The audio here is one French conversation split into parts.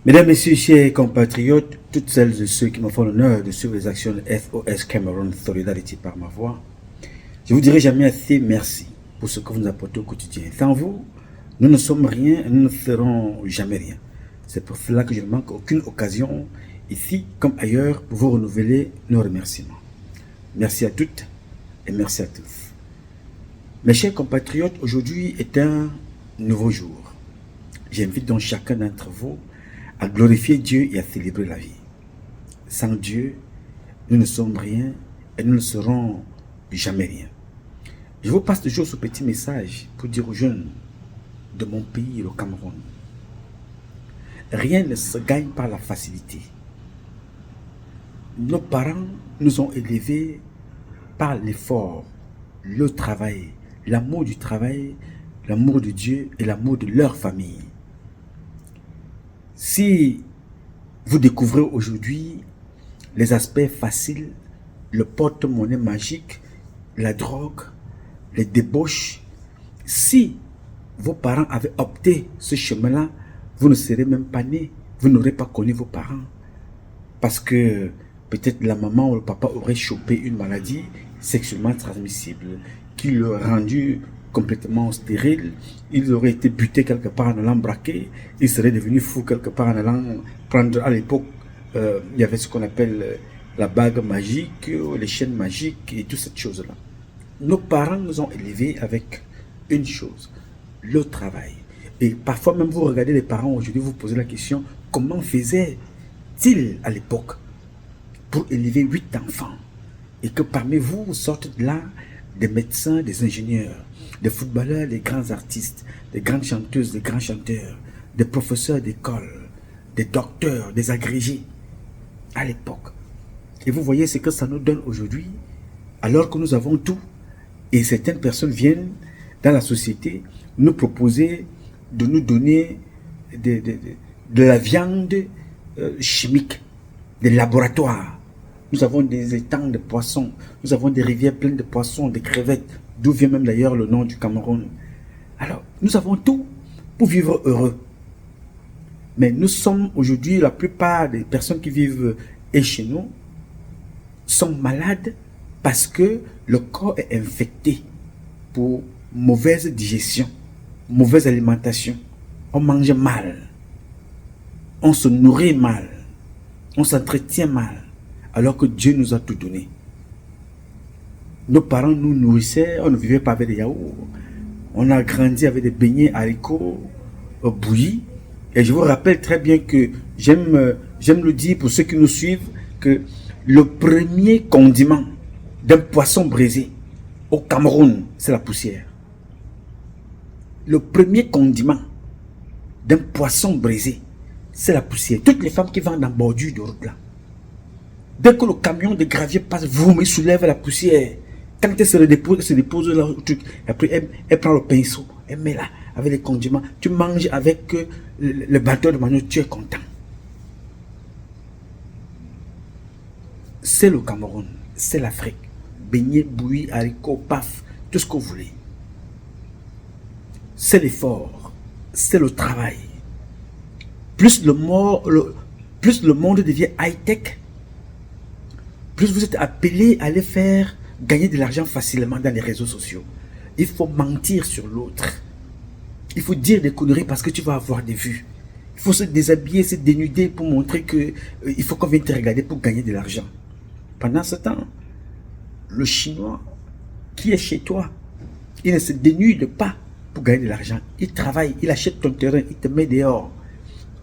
Mesdames, Messieurs, chers compatriotes, toutes celles et ceux qui me font l'honneur de suivre les actions de SOS Cameroun Solidarity par ma voix, je vous dirai jamais assez merci pour ce que vous nous apportez au quotidien. Sans vous, nous ne sommes rien et nous ne serons jamais rien. C'est pour cela que je ne manque aucune occasion, ici comme ailleurs, pour vous renouveler nos remerciements. Merci à toutes et merci à tous. Mes chers compatriotes, aujourd'hui est un nouveau jour. J'invite donc chacun d'entre vous à glorifier Dieu et à célébrer la vie. Sans Dieu, nous ne sommes rien et nous ne serons jamais rien. Je vous passe toujours ce petit message pour dire aux jeunes de mon pays, le Cameroun. Rien ne se gagne par la facilité. Nos parents nous ont élevés par l'effort, le travail, l'amour du travail, l'amour de Dieu et l'amour de leur famille. Si vous découvrez aujourd'hui les aspects faciles, le porte-monnaie magique, la drogue, les débauches, si vos parents avaient opté ce chemin-là, vous ne serez même pas nés, vous n'aurez pas connu vos parents. Parce que peut-être la maman ou le papa aurait chopé une maladie sexuellement transmissible qui l'aurait rendu complètement stérile, il aurait été buté quelque part en allant braquer, il serait devenu fou quelque part en allant prendre, à l'époque, il y avait ce qu'on appelle la bague magique, les chaînes magiques et toutes ces choses-là. Nos parents nous ont élevés avec une chose, le travail. Et parfois même vous regardez les parents aujourd'hui, vous posez la question, comment faisaient-ils à l'époque pour élever 8 enfants et que parmi vous sortent de là des médecins, des ingénieurs, des footballeurs, des grands artistes, des grandes chanteuses, des grands chanteurs, des professeurs d'école, des docteurs, des agrégés à l'époque. Et vous voyez ce que ça nous donne aujourd'hui, alors que nous avons tout. Et certaines personnes viennent dans la société nous proposer de nous donner de la viande chimique, des laboratoires. Nous avons des étangs de poissons, nous avons des rivières pleines de poissons, de crevettes, d'où vient même d'ailleurs le nom du Cameroun. Alors, nous avons tout pour vivre heureux. Mais nous sommes aujourd'hui, la plupart des personnes qui vivent et chez nous sont malades parce que le corps est infecté pour mauvaise digestion, mauvaise alimentation. On mange mal, on se nourrit mal, on s'entretient mal. Alors que Dieu nous a tout donné. Nos parents nous nourrissaient, on ne vivait pas avec des yaourts. On a grandi avec des beignets haricots bouillis. Et je vous rappelle très bien que j'aime le dire pour ceux qui nous suivent, que le premier condiment d'un poisson braisé au Cameroun, c'est la poussière. Le premier condiment d'un poisson braisé, c'est la poussière. Toutes les femmes qui vendent en bordure de route là, dès que le camion de gravier passe, il soulève la poussière. Quand elle se dépose là, le truc. Après, elle prend le pinceau, elle met là, avec les condiments. Tu manges avec le batteur de manioc, tu es content. C'est le Cameroun, c'est l'Afrique. Beignets, bouillis, haricots, paf, tout ce que vous voulez. C'est l'effort, c'est le travail. Plus le monde devient high-tech, plus vous êtes appelé à aller faire gagner de l'argent facilement dans les réseaux sociaux. Il faut mentir sur l'autre. Il faut dire des conneries parce que tu vas avoir des vues. Il faut se déshabiller, se dénuder pour montrer que il faut qu'on vienne te regarder pour gagner de l'argent. Pendant ce temps, le Chinois qui est chez toi, il ne se dénude pas pour gagner de l'argent. Il travaille, il achète ton terrain, il te met dehors.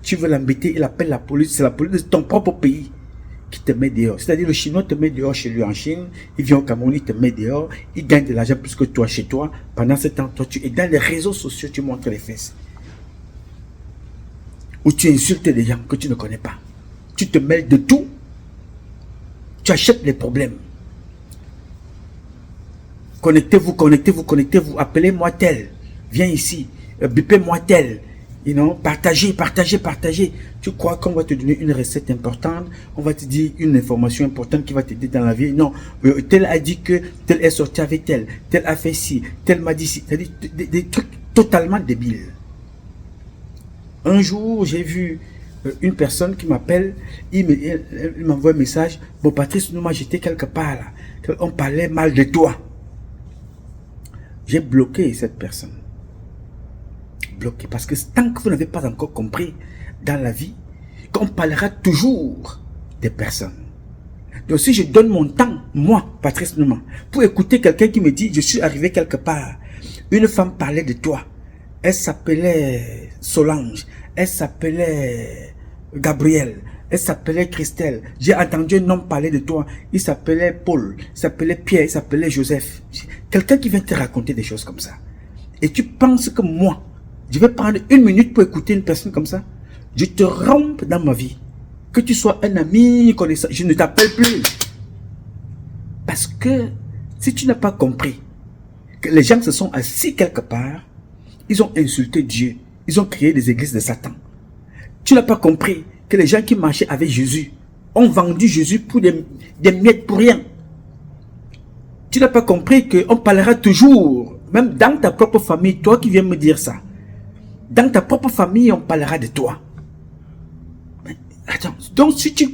Tu veux l'embêter, il appelle la police. C'est la police de ton propre pays qui te met dehors. C'est-à-dire le Chinois te met dehors chez lui en Chine, il vient au Cameroun, il te met dehors, il gagne de l'argent plus que toi chez toi. Pendant ce temps, toi tu es dans les réseaux sociaux, tu montres les fesses. Ou tu insultes des gens que tu ne connais pas. Tu te mêles de tout. Tu achètes les problèmes. Connectez-vous, connectez-vous, connectez-vous. Appelez-moi tel. Viens ici. Bipez-moi tel. Partagez, partagez, partagez. Tu crois qu'on va te donner une recette importante, on va te dire une information importante qui va t'aider dans la vie. Non, tel a dit que tel est sorti avec tel a fait ci, tel m'a dit ci. C'est-à-dire des trucs totalement débiles. Un jour, j'ai vu une personne qui m'appelle, il m'envoie un message. Bon, Patrice, nous, moi, j'étais quelque part là. On parlait mal de toi. J'ai bloqué cette personne. Bloqué. Parce que tant que vous n'avez pas encore compris dans la vie qu'on parlera toujours des personnes. Donc si je donne mon temps, moi, Patrice Nouma, pour écouter quelqu'un qui me dit, je suis arrivé quelque part, une femme parlait de toi. Elle s'appelait Solange. Elle s'appelait Gabrielle. Elle s'appelait Christelle. J'ai entendu un homme parler de toi. Il s'appelait Paul. Il s'appelait Pierre. Il s'appelait Joseph. Quelqu'un qui vient te raconter des choses comme ça. Et tu penses que moi, je vais prendre une minute pour écouter une personne comme ça? Je te rompe dans ma vie. Que tu sois un ami, connaissant, je ne t'appelle plus. Parce que si tu n'as pas compris que les gens se sont assis quelque part, ils ont insulté Dieu. Ils ont créé des églises de Satan. Tu n'as pas compris que les gens qui marchaient avec Jésus ont vendu Jésus pour des miettes pour rien. Tu n'as pas compris qu'on parlera toujours, même dans ta propre famille, toi qui viens me dire ça. Dans ta propre famille, on parlera de toi. Mais, attends, donc si tu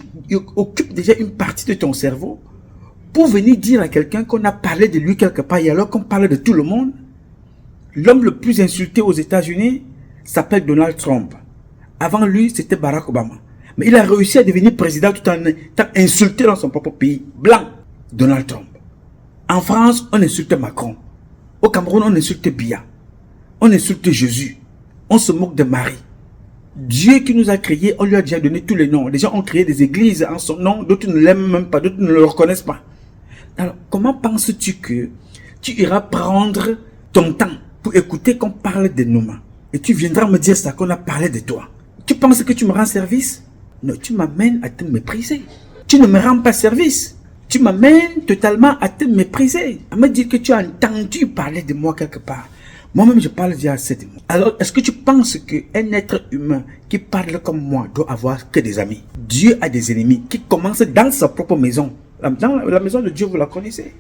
occupes déjà une partie de ton cerveau pour venir dire à quelqu'un qu'on a parlé de lui quelque part et alors qu'on parle de tout le monde, l'homme le plus insulté aux États-Unis s'appelle Donald Trump. Avant lui, c'était Barack Obama. Mais il a réussi à devenir président tout en étant insulté dans son propre pays. Blanc, Donald Trump. En France, on insulte Macron. Au Cameroun, on insulte Biya. On insulte Jésus. On se moque de Marie. Dieu qui nous a créés, on lui a déjà donné tous les noms. Les gens ont créé des églises en son nom, d'autres ne l'aiment même pas, d'autres ne le reconnaissent pas. Alors, comment penses-tu que tu iras prendre ton temps pour écouter qu'on parle de Nouma? Et tu viendras me dire ça, qu'on a parlé de toi. Tu penses que tu me rends service? Non, tu m'amènes à te mépriser. Tu ne me rends pas service. Tu m'amènes totalement à te mépriser. À me dire que tu as entendu parler de moi quelque part. Moi-même, je parle déjà assez de moi. Alors, est-ce que tu penses qu'un être humain qui parle comme moi doit avoir que des amis? Dieu a des ennemis qui commencent dans sa propre maison. Dans la maison de Dieu, vous la connaissez.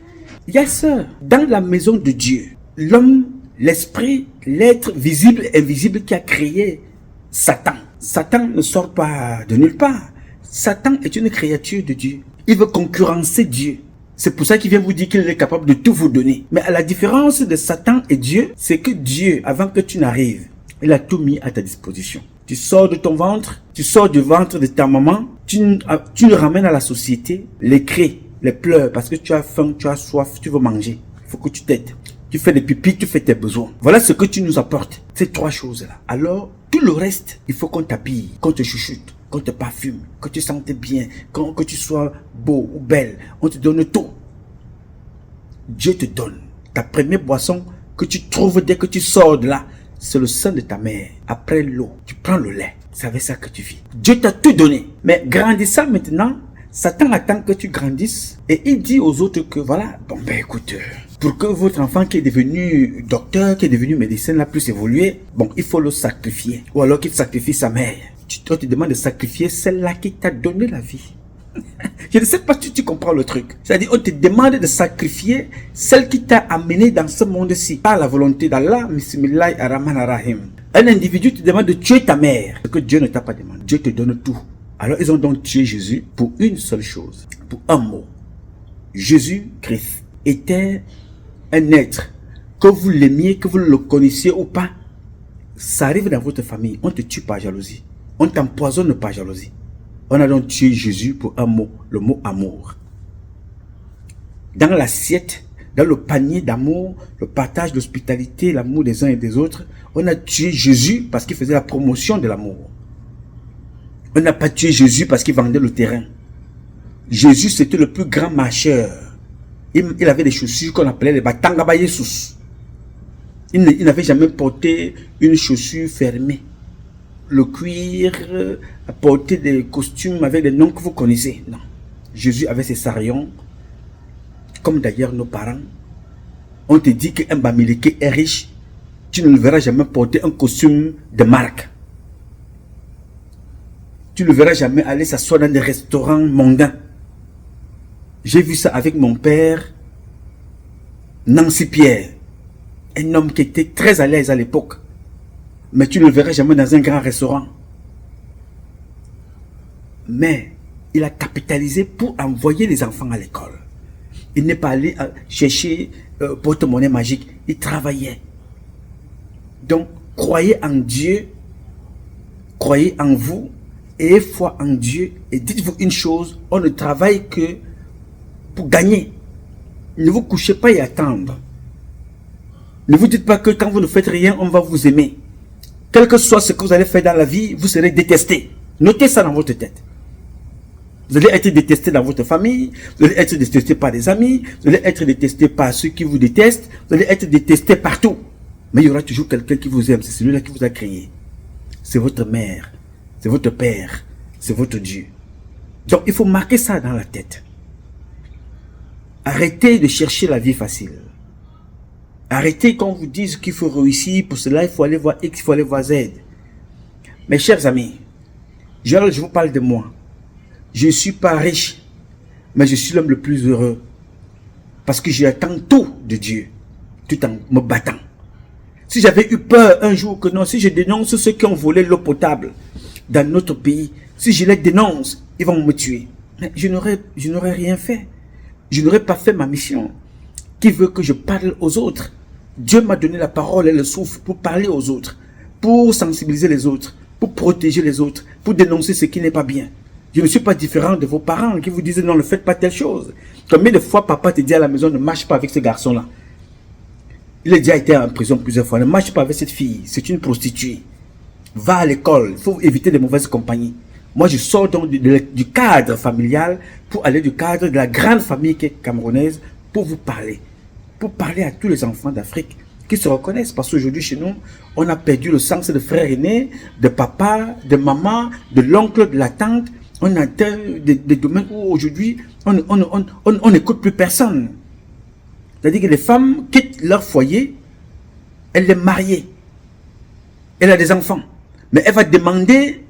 Yes, sir. Dans la maison de Dieu, l'homme, l'esprit, l'être visible et invisible qui a créé Satan. Satan ne sort pas de nulle part. Satan est une créature de Dieu. Il veut concurrencer Dieu. C'est pour ça qu'il vient vous dire qu'il est capable de tout vous donner. Mais à la différence de Satan et Dieu, c'est que Dieu, avant que tu n'arrives, il a tout mis à ta disposition. Tu sors de ton ventre, tu sors du ventre de ta maman, tu le ramènes à la société, les cris, les pleurs, parce que tu as faim, tu as soif, tu veux manger. Il faut que tu t'aides. Tu fais des pipis, tu fais tes besoins. Voilà ce que tu nous apportes. Ces trois choses-là. Alors, tout le reste, il faut qu'on t'habille, qu'on te chuchote, qu'on te parfume, que tu sentes bien, que tu sois beau ou belle. On te donne tout. Dieu te donne. Ta première boisson que tu trouves dès que tu sors de là, c'est le sein de ta mère. Après l'eau, tu prends le lait. C'est avec ça que tu vis. Dieu t'a tout donné. Mais grandissant maintenant, Satan attend que tu grandisses et il dit aux autres que voilà, bon ben écoute, pour que votre enfant qui est devenu docteur, qui est devenu médecin, là plus évolué, bon, il faut le sacrifier. Ou alors qu'il sacrifie sa mère. Toi, tu demandes de sacrifier celle-là qui t'a donné la vie. Je ne sais pas si tu comprends le truc. C'est-à-dire, on te demande de sacrifier celle qui t'a amené dans ce monde-ci. Par la volonté d'Allah, Bismillah ar-Rahman ar-Rahim. Un individu te demande de tuer ta mère. Ce que Dieu ne t'a pas demandé. Dieu te donne tout. Alors, ils ont donc tué Jésus pour une seule chose. Pour un mot. Jésus-Christ était un être. Que vous l'aimiez, que vous le connaissiez ou pas. Ça arrive dans votre famille. On te tue par jalousie. On t'empoisonne par jalousie. On a donc tué Jésus pour un mot, le mot amour. Dans l'assiette, dans le panier d'amour, le partage d'hospitalité, l'amour des uns et des autres, on a tué Jésus parce qu'il faisait la promotion de l'amour. On n'a pas tué Jésus parce qu'il vendait le terrain. Jésus, c'était le plus grand marcheur. Il avait des chaussures qu'on appelait les Batangaba Jesus. Il n'avait jamais porté une chaussure fermée. Le cuir, porter des costumes avec des noms que vous connaissez. Non. Jésus avait ses sarions, comme d'ailleurs nos parents. On te dit qu'un Bamileke est riche, tu ne le verras jamais porter un costume de marque. Tu ne le verras jamais aller s'asseoir dans des restaurants mondains. J'ai vu ça avec mon père, Nancy Pierre, un homme qui était très à l'aise à l'époque. Mais tu ne le verras jamais dans un grand restaurant. Mais il a capitalisé pour envoyer les enfants à l'école. Il n'est pas allé chercher porte-monnaie magique. Il travaillait. Donc, croyez en Dieu, croyez en vous, ayez foi en Dieu et dites-vous une chose, on ne travaille que pour gagner. Ne vous couchez pas et attendre. Ne vous dites pas que quand vous ne faites rien, on va vous aimer. Quel que soit ce que vous allez faire dans la vie, vous serez détesté. Notez ça dans votre tête. Vous allez être détesté dans votre famille, vous allez être détesté par des amis, vous allez être détesté par ceux qui vous détestent, vous allez être détesté partout. Mais il y aura toujours quelqu'un qui vous aime, c'est celui-là qui vous a créé. C'est votre mère, c'est votre père, c'est votre Dieu. Donc il faut marquer ça dans la tête. Arrêtez de chercher la vie facile. Arrêtez qu'on vous dise qu'il faut réussir, pour cela il faut aller voir X, il faut aller voir Z. Mes chers amis, je vous parle de moi. Je ne suis pas riche, mais je suis l'homme le plus heureux. Parce que j'attends tout de Dieu, tout en me battant. Si j'avais eu peur un jour que non, si je dénonce ceux qui ont volé l'eau potable dans notre pays, si je les dénonce, ils vont me tuer. Mais je n'aurais rien fait. Je n'aurais pas fait ma mission. Qui veut que je parle aux autres? Dieu m'a donné la parole et le souffle pour parler aux autres, pour sensibiliser les autres, pour protéger les autres, pour dénoncer ce qui n'est pas bien. Je ne suis pas différent de vos parents qui vous disent non, ne faites pas telle chose. Combien de fois papa te dit à la maison, ne marche pas avec ce garçon-là? Il a déjà été en prison plusieurs fois. Ne marche pas avec cette fille, c'est une prostituée. Va à l'école, il faut éviter les mauvaises compagnies. Moi, je sors donc du cadre familial pour aller du cadre de la grande famille qui est camerounaise pour vous parler. Pour parler à tous les enfants d'Afrique qui se reconnaissent. Parce qu'aujourd'hui, chez nous, on a perdu le sens de frère aîné, de papa, de maman, de l'oncle, de la tante. On a des domaines où aujourd'hui, on n'écoute plus personne. C'est-à-dire que les femmes quittent leur foyer, elle est mariée, elle a des enfants, mais elle va demander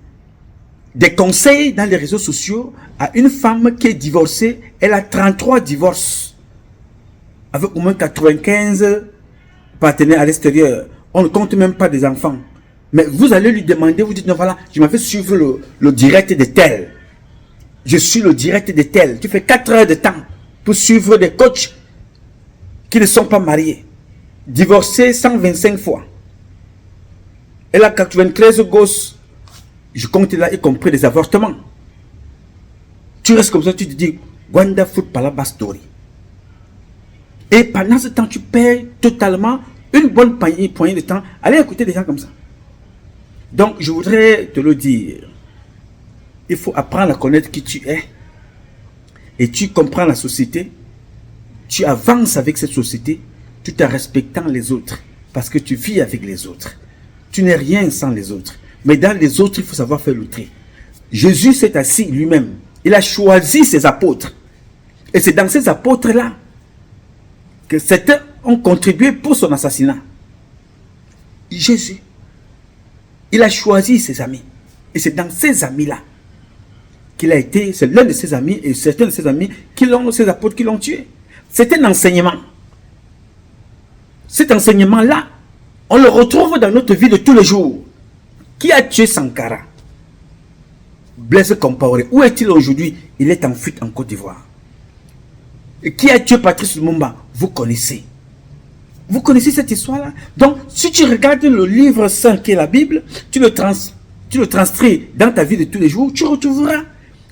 des conseils dans les réseaux sociaux à une femme qui est divorcée. Elle a 33 divorces, avec au moins 95 partenaires à l'extérieur. On ne compte même pas des enfants. Mais vous allez lui demander, vous dites, non voilà, je m'en vais suivre le direct de tel. Je suis le direct de tel. Tu fais 4 heures de temps pour suivre des coachs qui ne sont pas mariés. Divorcés 125 fois. Elle a 93 gosses. Je compte là, y compris des avortements. Tu restes comme ça, tu te dis, Gwanda foot par la story. Et pendant ce temps, tu perds totalement une bonne poignée de temps. Allez écouter des gens comme ça. Donc, je voudrais te le dire. Il faut apprendre à connaître qui tu es. Et tu comprends la société. Tu avances avec cette société tout en respectant les autres. Parce que tu vis avec les autres. Tu n'es rien sans les autres. Mais dans les autres, il faut savoir faire le tri. Jésus s'est assis lui-même. Il a choisi ses apôtres. Et c'est dans ces apôtres-là que certains ont contribué pour son assassinat. Jésus, il a choisi ses amis. Et c'est dans ces amis-là qu'il a été, c'est l'un de ses amis et certains de ses amis, ses apôtres qui l'ont tué. C'est un enseignement. Cet enseignement-là, on le retrouve dans notre vie de tous les jours. Qui a tué Sankara? Blaise Compaoré. Où est-il aujourd'hui? Il est en fuite en Côte d'Ivoire. Et qui a tué Patrice Lumumba? Vous connaissez. Vous connaissez cette histoire-là? Donc, si tu regardes le livre saint qui est la Bible, tu le transcris dans ta vie de tous les jours, tu retrouveras.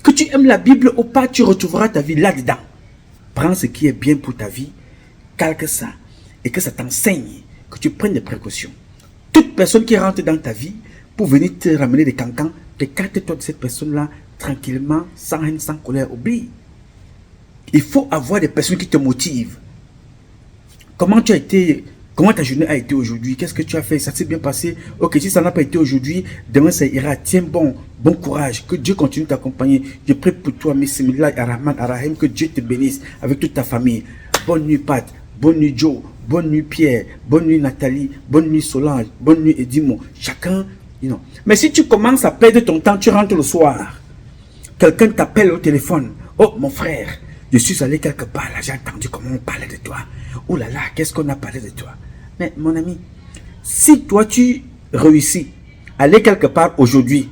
Que tu aimes la Bible ou pas, tu retrouveras ta vie là-dedans. Prends ce qui est bien pour ta vie, calque ça, et que ça t'enseigne, que tu prennes des précautions. Toute personne qui rentre dans ta vie pour venir te ramener des cancans, écarte-toi de cette personne-là tranquillement, sans haine, sans colère, oublie. Il faut avoir des personnes qui te motivent. Comment tu as été, comment ta journée a été aujourd'hui? Qu'est-ce que tu as fait? Ça s'est bien passé? Ok, si ça n'a pas été aujourd'hui, demain ça ira. Tiens bon courage. Que Dieu continue de t'accompagner. Je prie pour toi, Bismillah Ar-Rahman Ar-Rahim, que Dieu te bénisse avec toute ta famille. Bonne nuit Pat, bonne nuit Joe, bonne nuit Pierre, bonne nuit Nathalie, bonne nuit Solange, bonne nuit Edimo. Chacun, Mais si tu commences à perdre ton temps, tu rentres le soir. Quelqu'un t'appelle au téléphone. Oh mon frère, je suis allé quelque part là, j'ai entendu comment on parlait de toi. Oh là là, qu'est-ce qu'on a parlé de toi? Mais mon ami, si toi tu réussis à aller quelque part aujourd'hui,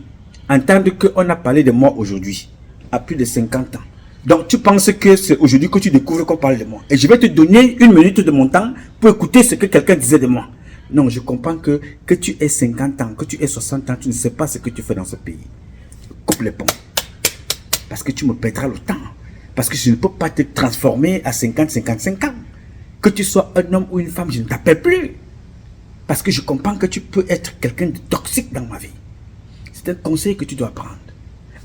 entendre qu'on a parlé de moi aujourd'hui, à plus de 50 ans. Donc tu penses que c'est aujourd'hui que tu découvres qu'on parle de moi. Et je vais te donner 1 minute de mon temps pour écouter ce que quelqu'un disait de moi. Non, je comprends que tu aies 50 ans, que tu aies 60 ans, tu ne sais pas ce que tu fais dans ce pays. Coupe les ponts. Parce que tu me perdras le temps. Parce que je ne peux pas te transformer à 50, 55 ans. Que tu sois un homme ou une femme, je ne t'appelle plus. Parce que je comprends que tu peux être quelqu'un de toxique dans ma vie. C'est un conseil que tu dois prendre.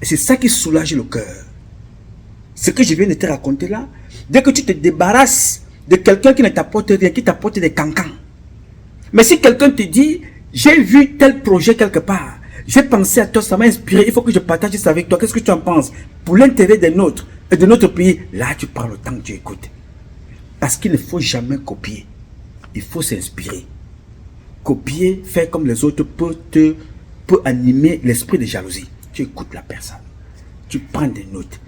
Et c'est ça qui soulage le cœur. Ce que je viens de te raconter là, dès que tu te débarrasses de quelqu'un qui ne t'apporte rien, qui t'apporte des cancans. Mais si quelqu'un te dit, j'ai vu tel projet quelque part, j'ai pensé à toi, ça m'a inspiré, il faut que je partage ça avec toi, qu'est-ce que tu en penses? Pour l'intérêt des nôtres et de notre pays, là tu prends le temps que tu écoutes. Parce qu'il ne faut jamais copier, il faut s'inspirer. Copier, faire comme les autres peut animer l'esprit de jalousie. Tu écoutes la personne, tu prends des notes.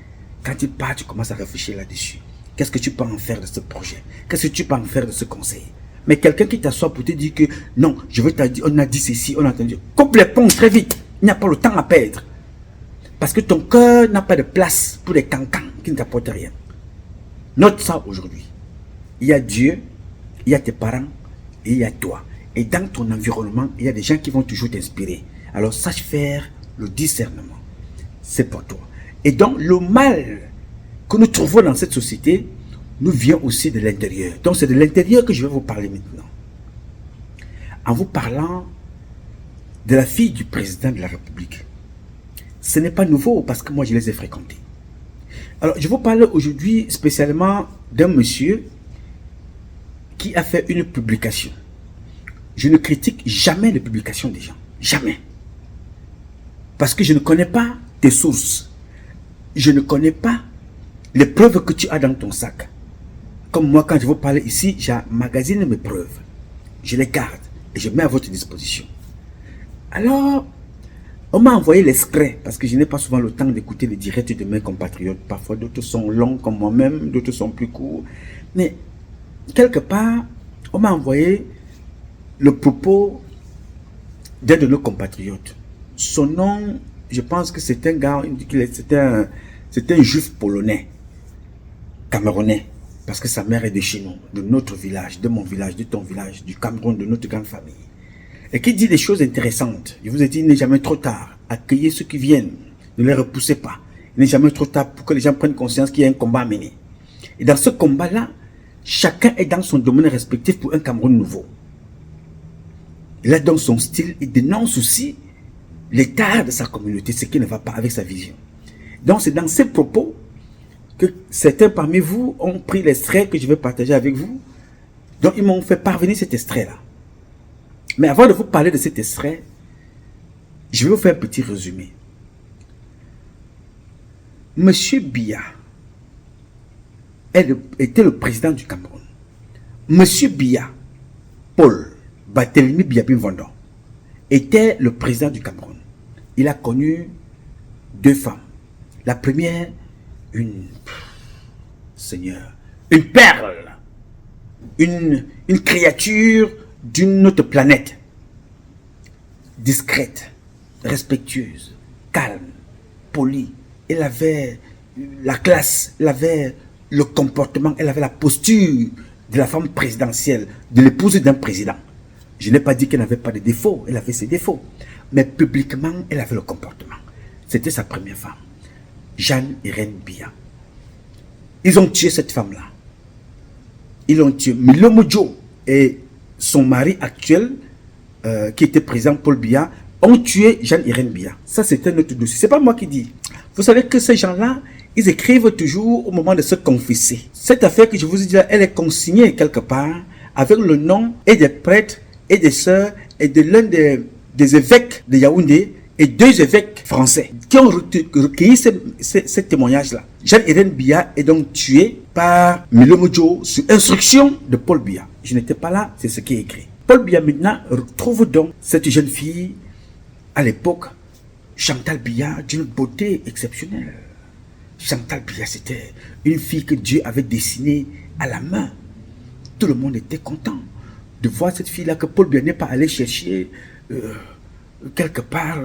Quand tu pars, tu commences à réfléchir là-dessus. Qu'est-ce que tu peux en faire de ce projet? Qu'est-ce que tu peux en faire de ce conseil? Mais quelqu'un qui t'assoit pour te dire que non, je veux te dire, on a dit ceci, on a entendu. Coupe les ponts très vite. Il n'y a pas le temps à perdre. Parce que ton cœur n'a pas de place pour des cancans qui ne t'apportent rien. Note ça aujourd'hui. Il y a Dieu, il y a tes parents et il y a toi. Et dans ton environnement, il y a des gens qui vont toujours t'inspirer. Alors sache faire le discernement. C'est pour toi. Et donc le mal que nous trouvons dans cette société nous vient aussi de l'intérieur. Donc c'est de l'intérieur que je vais vous parler maintenant. En vous parlant de la fille du président de la République. Ce n'est pas nouveau parce que moi je les ai fréquentés. Alors je vous parle aujourd'hui spécialement d'un monsieur qui a fait une publication. Je ne critique jamais les publications des gens. Jamais. Parce que je ne connais pas tes sources. Je ne connais pas les preuves que tu as dans ton sac. Comme moi, quand je vous parle ici, j'emmagasine mes preuves. Je les garde et je mets à votre disposition. Alors, on m'a envoyé l'extrait parce que je n'ai pas souvent le temps d'écouter les directs de mes compatriotes. Parfois, d'autres sont longs comme moi-même, d'autres sont plus courts. Mais, quelque part, on m'a envoyé le propos d'un de nos compatriotes. Son nom, je pense que c'est un gars, c'est un juif polonais, camerounais, parce que sa mère est de chez nous, de notre village, de mon village, de ton village, du Cameroun, de notre grande famille. Et qui dit des choses intéressantes. Je vous ai dit, il n'est jamais trop tard. Accueillez ceux qui viennent, ne les repoussez pas. Il n'est jamais trop tard pour que les gens prennent conscience qu'il y a un combat à mener. Et dans ce combat-là, chacun est dans son domaine respectif pour un Cameroun nouveau. Il a donc son style, il dénonce aussi l'état de sa communauté, ce qui ne va pas avec sa vision. Donc c'est dans ces propos que certains parmi vous ont pris l'extrait que je vais partager avec vous. Donc ils m'ont fait parvenir cet extrait-là. Mais avant de vous parler de cet extrait, je vais vous faire un petit résumé. Monsieur Biya était le président du Cameroun. Monsieur Biya, Paul Barthélemy Biya-Bimvondon, était le président du Cameroun. Il a connu 2 femmes. La première, une perle, une créature d'une autre planète, discrète, respectueuse, calme, polie. Elle avait la classe, elle avait le comportement, elle avait la posture de la femme présidentielle, de l'épouse d'un président. Je n'ai pas dit qu'elle n'avait pas de défauts, elle avait ses défauts. Mais publiquement, elle avait le comportement. C'était sa première femme, Jeanne Irène Biya. Ils ont tué cette femme-là. Ils l'ont tué. Milomo et son mari actuel, qui était président Paul Biya, ont tué Jeanne Irène Biya. Ça, c'est un autre dossier. C'est pas moi qui dis. Vous savez que ces gens-là, ils écrivent toujours au moment de se confesser. Cette affaire que je vous ai dit là, elle est consignée quelque part avec le nom et des prêtres et des sœurs et de l'un des évêques de Yaoundé et 2 évêques français qui ont recueilli ces témoignages-là. Jeanne-Irène Biya est donc tuée par Milomo sur instruction de Paul Biya. Je n'étais pas là, c'est ce qui est écrit. Paul Biya maintenant retrouve donc cette jeune fille, à l'époque, Chantal Biya, d'une beauté exceptionnelle. Chantal Biya, c'était une fille que Dieu avait dessinée à la main. Tout le monde était content de voir cette fille-là que Paul Biya n'est pas allé chercher quelque part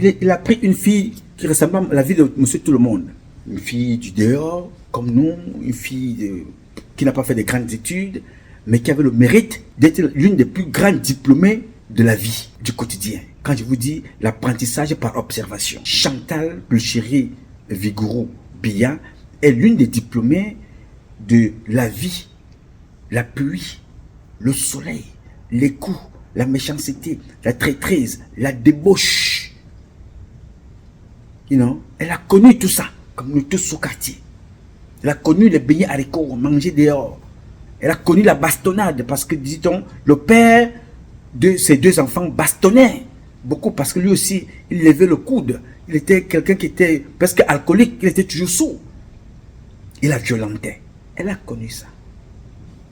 Il a pris une fille qui ressemble à la vie de monsieur tout le monde. Une fille du dehors, comme nous, une fille qui n'a pas fait de grandes études, mais qui avait le mérite d'être l'une des plus grandes diplômées de la vie, du quotidien. Quand je vous dis l'apprentissage par observation, Chantal Pulchéry Vigouroux Biya est l'une des diplômées de la vie, la pluie, le soleil, les coups, la méchanceté, la traîtrise, la débauche. Elle a connu tout ça, comme nous tous au quartier. Elle a connu les beignets haricots, manger dehors. Elle a connu la bastonnade, parce que, dit-on, le père de ses 2 enfants bastonnait beaucoup, parce que lui aussi, il levait le coude. Il était quelqu'un qui était presque alcoolique, il était toujours sourd. Il la violentait. Elle a connu ça.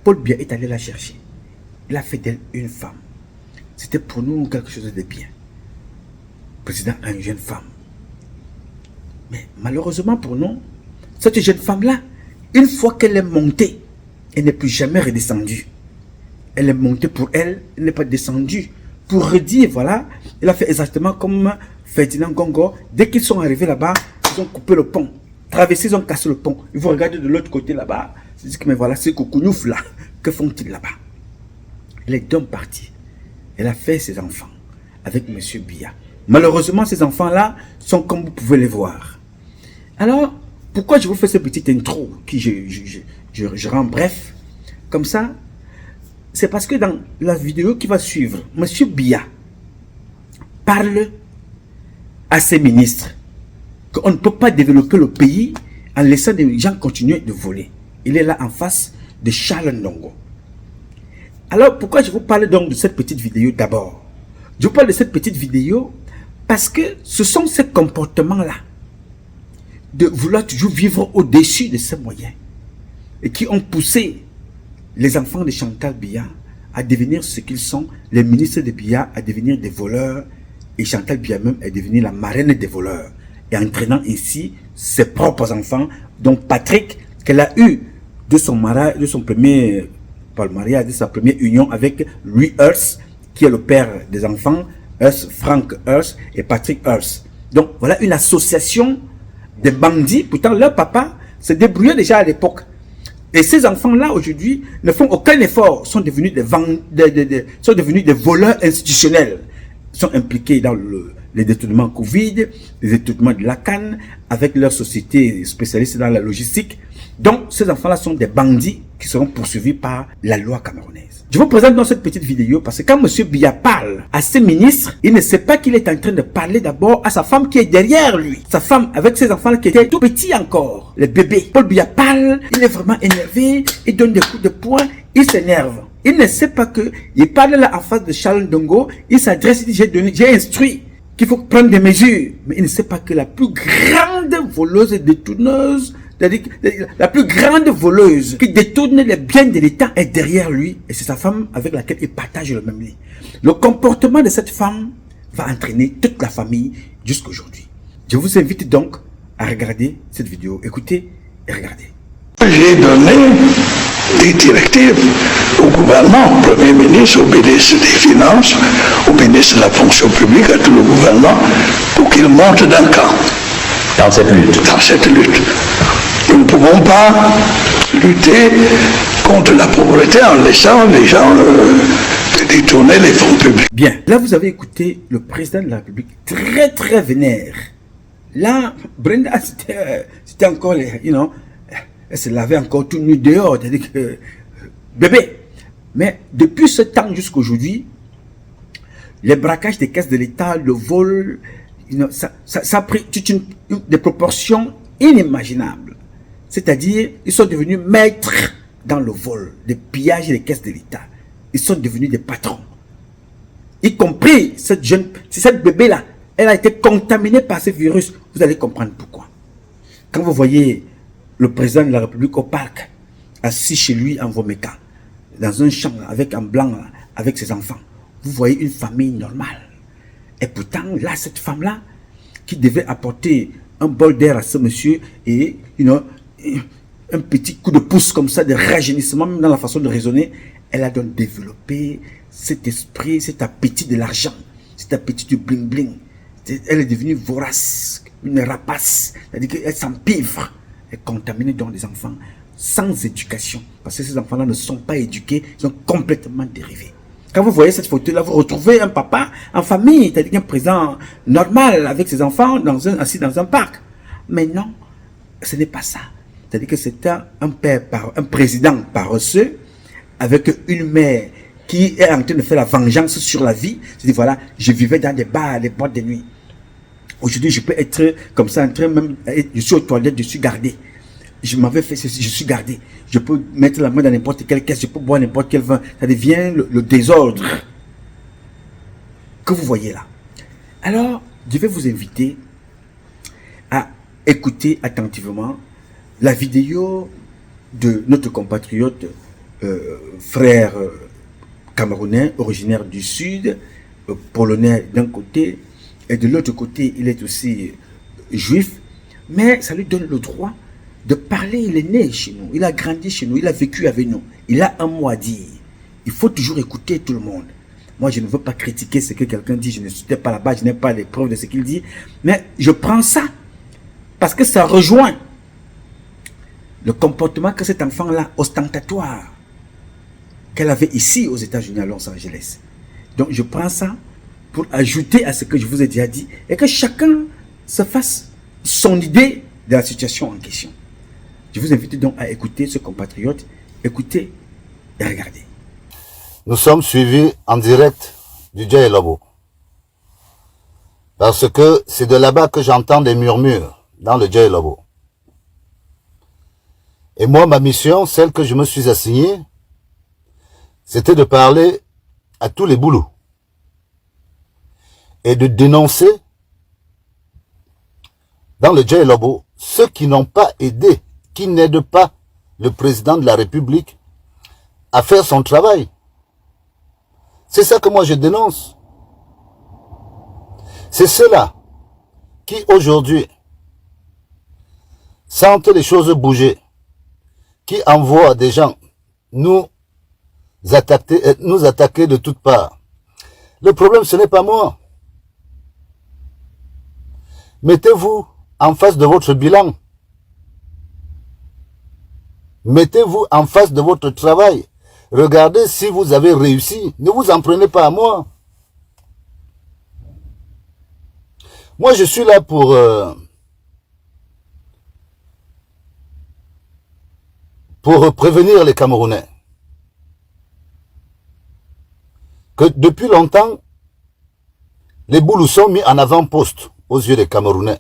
Paul Biya est allé la chercher. Il a fait d'elle une femme. C'était pour nous quelque chose de bien. Le président a une jeune femme. Mais malheureusement pour nous, cette jeune femme-là, une fois qu'elle est montée, elle n'est plus jamais redescendue. Elle est montée pour elle, elle n'est pas descendue. Pour redire, voilà, elle a fait exactement comme Ferdinand Gongo. Dès qu'ils sont arrivés là-bas, ils ont coupé le pont. Traversé, ils ont cassé le pont. Ils vont regarder de l'autre côté là-bas. Ils disent que mais voilà, c'est Koukounouf là. Que font-ils là-bas? Elle est donc partie. Elle a fait ses enfants avec M. Biya. Malheureusement, ces enfants-là sont comme vous pouvez les voir. Alors, pourquoi je vous fais ce petit intro qui je rends bref, comme ça? C'est parce que dans la vidéo qui va suivre, M. Biya parle à ses ministres qu'on ne peut pas développer le pays en laissant des gens continuer de voler. Il est là en face de Charles Ndongo. Alors, pourquoi je vous parle donc de cette petite vidéo d'abord? Je vous parle de cette petite vidéo parce que ce sont ces comportements-là de vouloir toujours vivre au-dessus de ses moyens et qui ont poussé les enfants de Chantal Biya à devenir ce qu'ils sont, les ministres de Biya à devenir des voleurs et Chantal Biya même est devenue la marraine des voleurs et entraînant ainsi ses propres enfants, dont Patrick qu'elle a eu de son mariage, de son premier, pas le mariage, de sa première union avec Louis Hearst, qui est le père des enfants, Hearst, Frank Hearst et Patrick Hearst. Donc voilà une association de bandits. Pourtant leur papa se débrouillait déjà à l'époque. Et ces enfants-là aujourd'hui ne font aucun effort, sont devenus des voleurs institutionnels. Ils sont impliqués dans les détournements Covid, les détournements de la canne, avec leur société spécialiste dans la logistique. Donc, ces enfants-là sont des bandits qui seront poursuivis par la loi camerounaise. Je vous présente dans cette petite vidéo parce que quand M. Biya parle à ses ministres, il ne sait pas qu'il est en train de parler d'abord à sa femme qui est derrière lui. Sa femme avec ses enfants qui étaient tout petits encore, les bébés. Paul Biya parle, il est vraiment énervé, il donne des coups de poing, il s'énerve. Il ne sait pas que il parle là en face de Charles Ndongo, il s'adresse, il dit j'ai instruit qu'il faut prendre des mesures. Mais il ne sait pas que la plus grande voleuse et détourneuse, c'est-à-dire la plus grande voleuse qui détourne les biens de l'État est derrière lui et c'est sa femme avec laquelle il partage le même lit. Le comportement de cette femme va entraîner toute la famille jusqu'à aujourd'hui. Je vous invite donc à regarder cette vidéo. Écoutez et regardez. J'ai donné des directives au gouvernement, au Premier ministre, au ministre des Finances, au ministre de la fonction publique, à tout le gouvernement, pour qu'ils montent d'un camp. Dans cette lutte. Dans cette lutte. Nous ne pouvons pas lutter contre la pauvreté en laissant les gens détourner les fonds publics. Bien, là vous avez écouté le président de la République très très vénère. Là, Brenda, c'était encore, elle se lavait encore tout nu dehors, c'est-à-dire que, bébé. Mais depuis ce temps jusqu'à aujourd'hui, les braquages des caisses de l'État, le vol, ça a pris des proportions inimaginables. C'est-à-dire, ils sont devenus maîtres dans le vol, des pillages des caisses de l'État. Ils sont devenus des patrons. Y compris cette bébé-là, elle a été contaminée par ce virus. Vous allez comprendre pourquoi. Quand vous voyez le président de la République au parc, assis chez lui en Vomeka, dans un champ avec un blanc, avec ses enfants, vous voyez une famille normale. Et pourtant, là, cette femme-là, qui devait apporter un bol d'air à ce monsieur et un petit coup de pouce comme ça, de rajeunissement, même dans la façon de raisonner, elle a donc développé cet esprit, cet appétit de l'argent, cet appétit du bling-bling. Elle est devenue vorace, une rapace. C'est-à-dire qu'elle s'empivre. Elle contamine donc les enfants sans éducation. Parce que ces enfants-là ne sont pas éduqués, ils sont complètement dérivés. Quand vous voyez cette photo-là, vous retrouvez un papa en famille, c'est-à-dire un président normal avec ses enfants assis dans un parc. Mais non, ce n'est pas ça. C'est-à-dire que c'est un président paresseux avec une mère qui est en train de faire la vengeance sur la vie. C'est-à-dire, voilà, je vivais dans des bars, des boîtes de nuit. Aujourd'hui, je peux être comme ça, en train même, je suis aux toilettes, je suis gardé. Je m'avais fait ceci, je suis gardé. Je peux mettre la main dans n'importe quelle caisse, je peux boire n'importe quel vin. Ça devient le désordre que vous voyez là. Alors, je vais vous inviter à écouter attentivement la vidéo de notre compatriote frère camerounais, originaire du Sud, polonais d'un côté, et de l'autre côté, il est aussi juif, mais ça lui donne le droit de parler. Il est né chez nous, il a grandi chez nous, il a vécu avec nous, il a un mot à dire. Il faut toujours écouter tout le monde. Moi, je ne veux pas critiquer ce que quelqu'un dit, je ne suis pas là-bas, je n'ai pas les preuves de ce qu'il dit, mais je prends ça parce que ça rejoint le comportement que cet enfant-là, ostentatoire, qu'elle avait ici aux États-Unis, à Los Angeles. Donc, je prends ça pour ajouter à ce que je vous ai déjà dit et que chacun se fasse son idée de la situation en question. Je vous invite donc à écouter ce compatriote, écoutez et regardez. Nous sommes suivis en direct du Dja Labo. Parce que c'est de là-bas que j'entends des murmures dans le Dja Labo. Et moi, ma mission, celle que je me suis assignée, c'était de parler à tous les boulous et de dénoncer dans le Dja Labo ceux qui n'ont pas aidé, qui n'aident pas le président de la République à faire son travail. C'est ça que moi je dénonce. C'est ceux-là qui aujourd'hui sentent les choses bouger, qui envoient des gens nous attaquer de toutes parts. Le problème, ce n'est pas moi. Mettez-vous en face de votre bilan. Mettez-vous en face de votre travail. Regardez si vous avez réussi. Ne vous en prenez pas à moi. Moi, je suis là pour prévenir les Camerounais que depuis longtemps, les boulous sont mis en avant-poste aux yeux des Camerounais.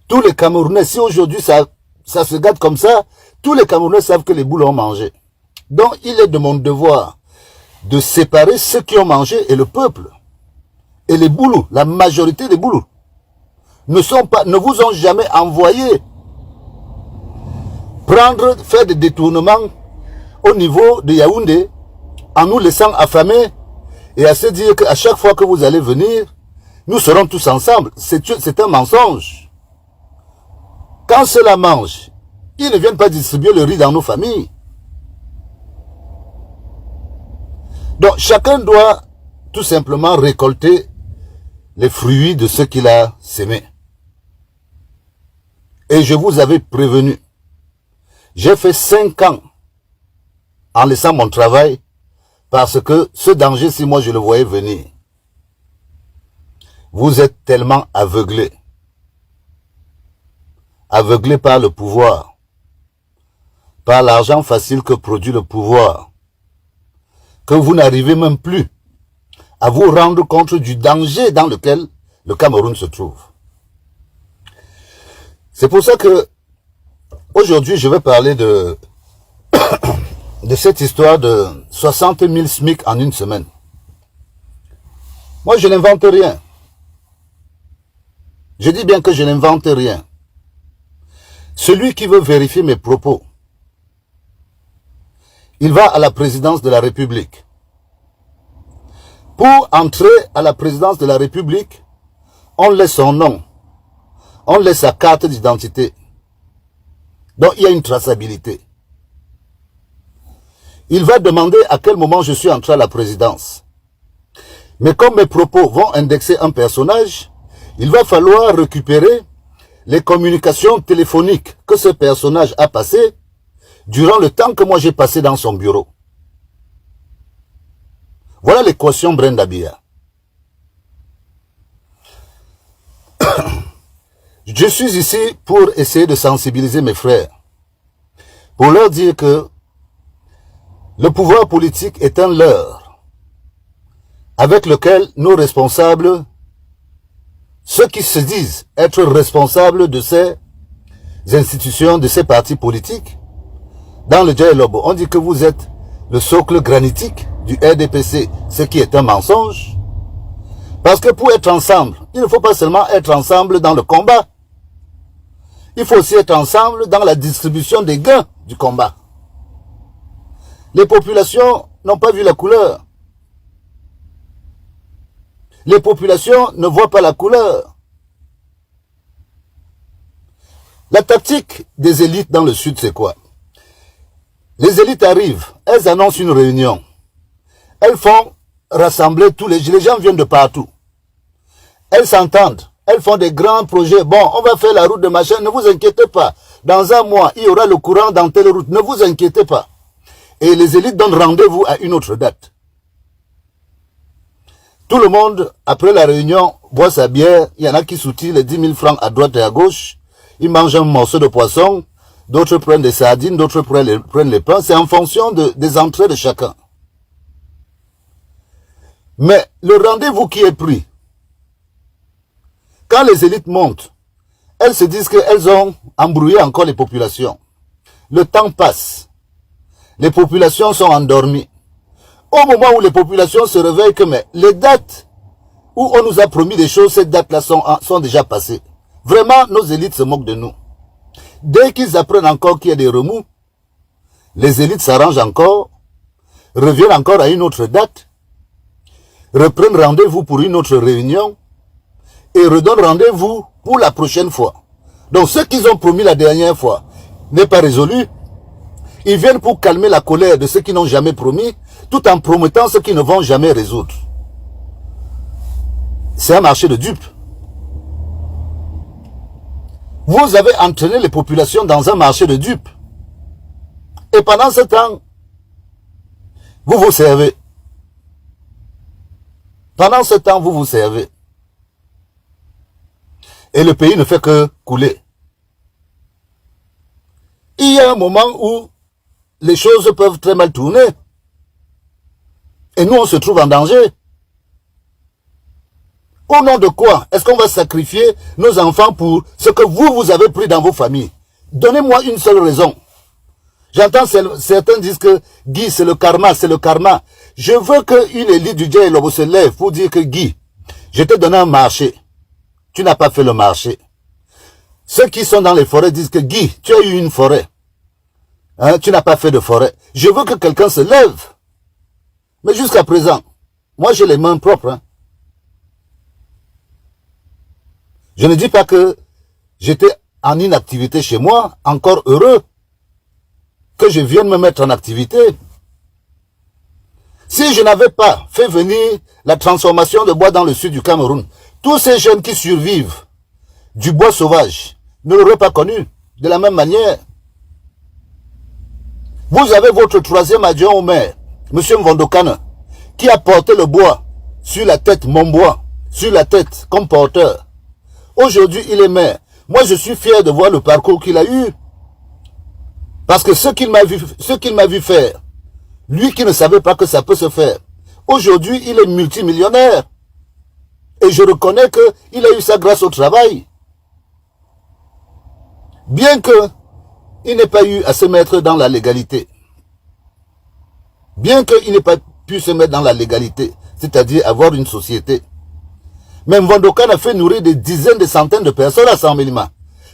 Tous les Camerounais, si aujourd'hui ça se gâte comme ça, tous les Camerounais savent que les boulous ont mangé. Donc, il est de mon devoir de séparer ceux qui ont mangé et le peuple. Et les boulous, la majorité des boulous, ne vous ont jamais envoyé faire des détournements au niveau de Yaoundé, en nous laissant affamés et à se dire qu'à chaque fois que vous allez venir, nous serons tous ensemble. C'est un mensonge. Quand cela mange, ils ne viennent pas distribuer le riz dans nos familles. Donc chacun doit tout simplement récolter les fruits de ce qu'il a sémé. Et je vous avais prévenu. J'ai fait 5 ans en laissant mon travail parce que ce danger, si moi je le voyais venir, vous êtes tellement aveuglés. Aveuglés par le pouvoir, par l'argent facile que produit le pouvoir, que vous n'arrivez même plus à vous rendre compte du danger dans lequel le Cameroun se trouve. C'est pour ça que aujourd'hui je vais parler de cette histoire de 60 000 SMIC en une semaine. Moi je n'invente rien. Je dis bien que je n'invente rien. Celui qui veut vérifier mes propos, il va à la présidence de la République. Pour entrer à la présidence de la République, on laisse son nom, on laisse sa carte d'identité. Donc il y a une traçabilité. Il va demander à quel moment je suis entré à la présidence. Mais comme mes propos vont indexer un personnage, il va falloir récupérer les communications téléphoniques que ce personnage a passées durant le temps que moi j'ai passé dans son bureau. Voilà l'équation Brenda Biya. Je suis ici pour essayer de sensibiliser mes frères, pour leur dire que le pouvoir politique est un leurre avec lequel nos responsables, ceux qui se disent être responsables de ces institutions, de ces partis politiques, dans le Djaylobo, on dit que vous êtes le socle granitique du RDPC, ce qui est un mensonge. Parce que pour être ensemble, il ne faut pas seulement être ensemble dans le combat. Il faut aussi être ensemble dans la distribution des gains du combat. Les populations n'ont pas vu la couleur. Les populations ne voient pas la couleur. La tactique des élites dans le Sud, c'est quoi? Les élites arrivent, elles annoncent une réunion. Elles font rassembler tous les gens viennent de partout. Elles s'entendent, elles font des grands projets. Bon, on va faire la route de machin, ne vous inquiétez pas. Dans un mois, il y aura le courant dans telle route, ne vous inquiétez pas. Et les élites donnent rendez-vous à une autre date. Tout le monde, après la réunion, boit sa bière. Il y en a qui soutirent les 10 000 francs à droite et à gauche. Ils mangent un morceau de poisson. D'autres prennent des sardines, d'autres prennent les pains. C'est en fonction des entrées de chacun. Mais le rendez-vous qui est pris, quand les élites montent, elles se disent qu'elles ont embrouillé encore les populations. Le temps passe. Les populations sont endormies. Au moment où les populations se réveillent, que mais les dates où on nous a promis des choses, ces dates-là sont déjà passées. Vraiment, nos élites se moquent de nous. Dès qu'ils apprennent encore qu'il y a des remous, les élites s'arrangent encore, reviennent encore à une autre date, reprennent rendez-vous pour une autre réunion et redonnent rendez-vous pour la prochaine fois. Donc ce qu'ils ont promis la dernière fois n'est pas résolu. Ils viennent pour calmer la colère de ceux qui n'ont jamais promis, tout en promettant ce qu'ils ne vont jamais résoudre. C'est un marché de dupes. Vous avez entraîné les populations dans un marché de dupes. Et pendant ce temps, vous vous servez. Pendant ce temps, vous vous servez. Et le pays ne fait que couler. Il y a un moment où les choses peuvent très mal tourner. Et nous, on se trouve en danger. Au nom de quoi est-ce qu'on va sacrifier nos enfants pour ce que vous avez pris dans vos familles? Donnez-moi une seule raison. J'entends certains disent que Guy, c'est le karma, c'est le karma. Je veux qu'une élite du Djaylobo se lève pour dire que Guy, je t'ai donné un marché. Tu n'as pas fait le marché. Ceux qui sont dans les forêts disent que Guy, tu as eu une forêt. Hein, tu n'as pas fait de forêt. Je veux que quelqu'un se lève. Mais jusqu'à présent, moi j'ai les mains propres. Hein. Je ne dis pas que j'étais en inactivité chez moi, encore heureux que je vienne me mettre en activité. Si je n'avais pas fait venir la transformation de bois dans le sud du Cameroun, tous ces jeunes qui survivent du bois sauvage ne l'auraient pas connu de la même manière. Vous avez votre troisième adjoint au maire, M. Mvondokane, qui a porté le bois sur la tête, mon bois, sur la tête comme porteur. Aujourd'hui, il est maire. Moi, je suis fier de voir le parcours qu'il a eu. Parce que ce qu'il m'a vu faire, lui qui ne savait pas que ça peut se faire, aujourd'hui, il est multimillionnaire. Et je reconnais qu'il a eu ça grâce au travail. Bien qu'il n'ait pas eu à se mettre dans la légalité. Bien qu'il n'ait pas pu se mettre dans la légalité, c'est-à-dire avoir une société. Mais Mvondokane a fait nourrir des dizaines, des centaines de personnes à Saint-Mélima,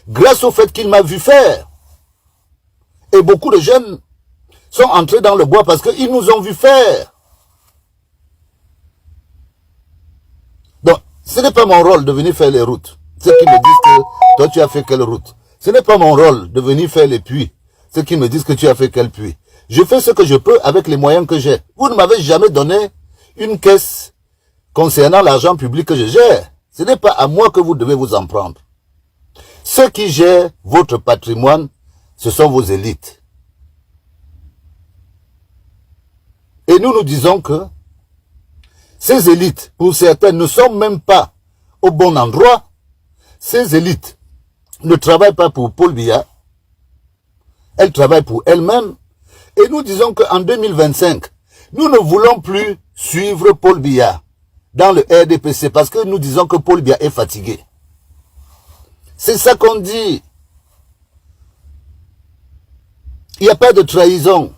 grâce au fait qu'il m'a vu faire. Et beaucoup de jeunes sont entrés dans le bois parce qu'ils nous ont vu faire. Donc, ce n'est pas mon rôle de venir faire les routes. Ceux qui me disent que toi tu as fait quelle route. Ce n'est pas mon rôle de venir faire les puits. Ceux qui me disent que tu as fait quel puits. Je fais ce que je peux avec les moyens que j'ai. Vous ne m'avez jamais donné une caisse concernant l'argent public que je gère. Ce n'est pas à moi que vous devez vous en prendre. Ceux qui gèrent votre patrimoine, ce sont vos élites. Et nous disons que ces élites, pour certaines, ne sont même pas au bon endroit. Ces élites ne travaillent pas pour Paul Biya. Elles travaillent pour elles-mêmes. Et nous disons qu'en 2025, nous ne voulons plus suivre Paul Biya dans le RDPC parce que nous disons que Paul Biya est fatigué. C'est ça qu'on dit. Il n'y a pas de trahison.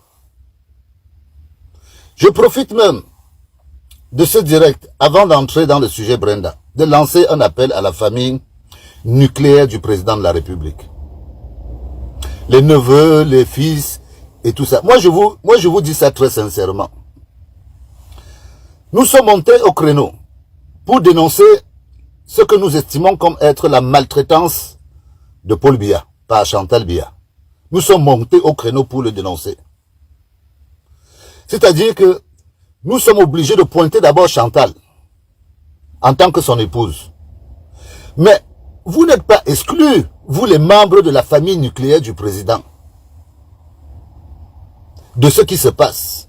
Je profite même de ce direct, avant d'entrer dans le sujet Brenda, de lancer un appel à la famille nucléaire du président de la République. Les neveux, les fils et tout ça. Moi, je vous dis ça très sincèrement. Nous sommes montés au créneau pour dénoncer ce que nous estimons comme être la maltraitance de Paul Biya, par Chantal Biya. Nous sommes montés au créneau pour le dénoncer. C'est-à-dire que nous sommes obligés de pointer d'abord Chantal en tant que son épouse. Mais vous n'êtes pas exclus, vous les membres de la famille nucléaire du président, de ce qui se passe.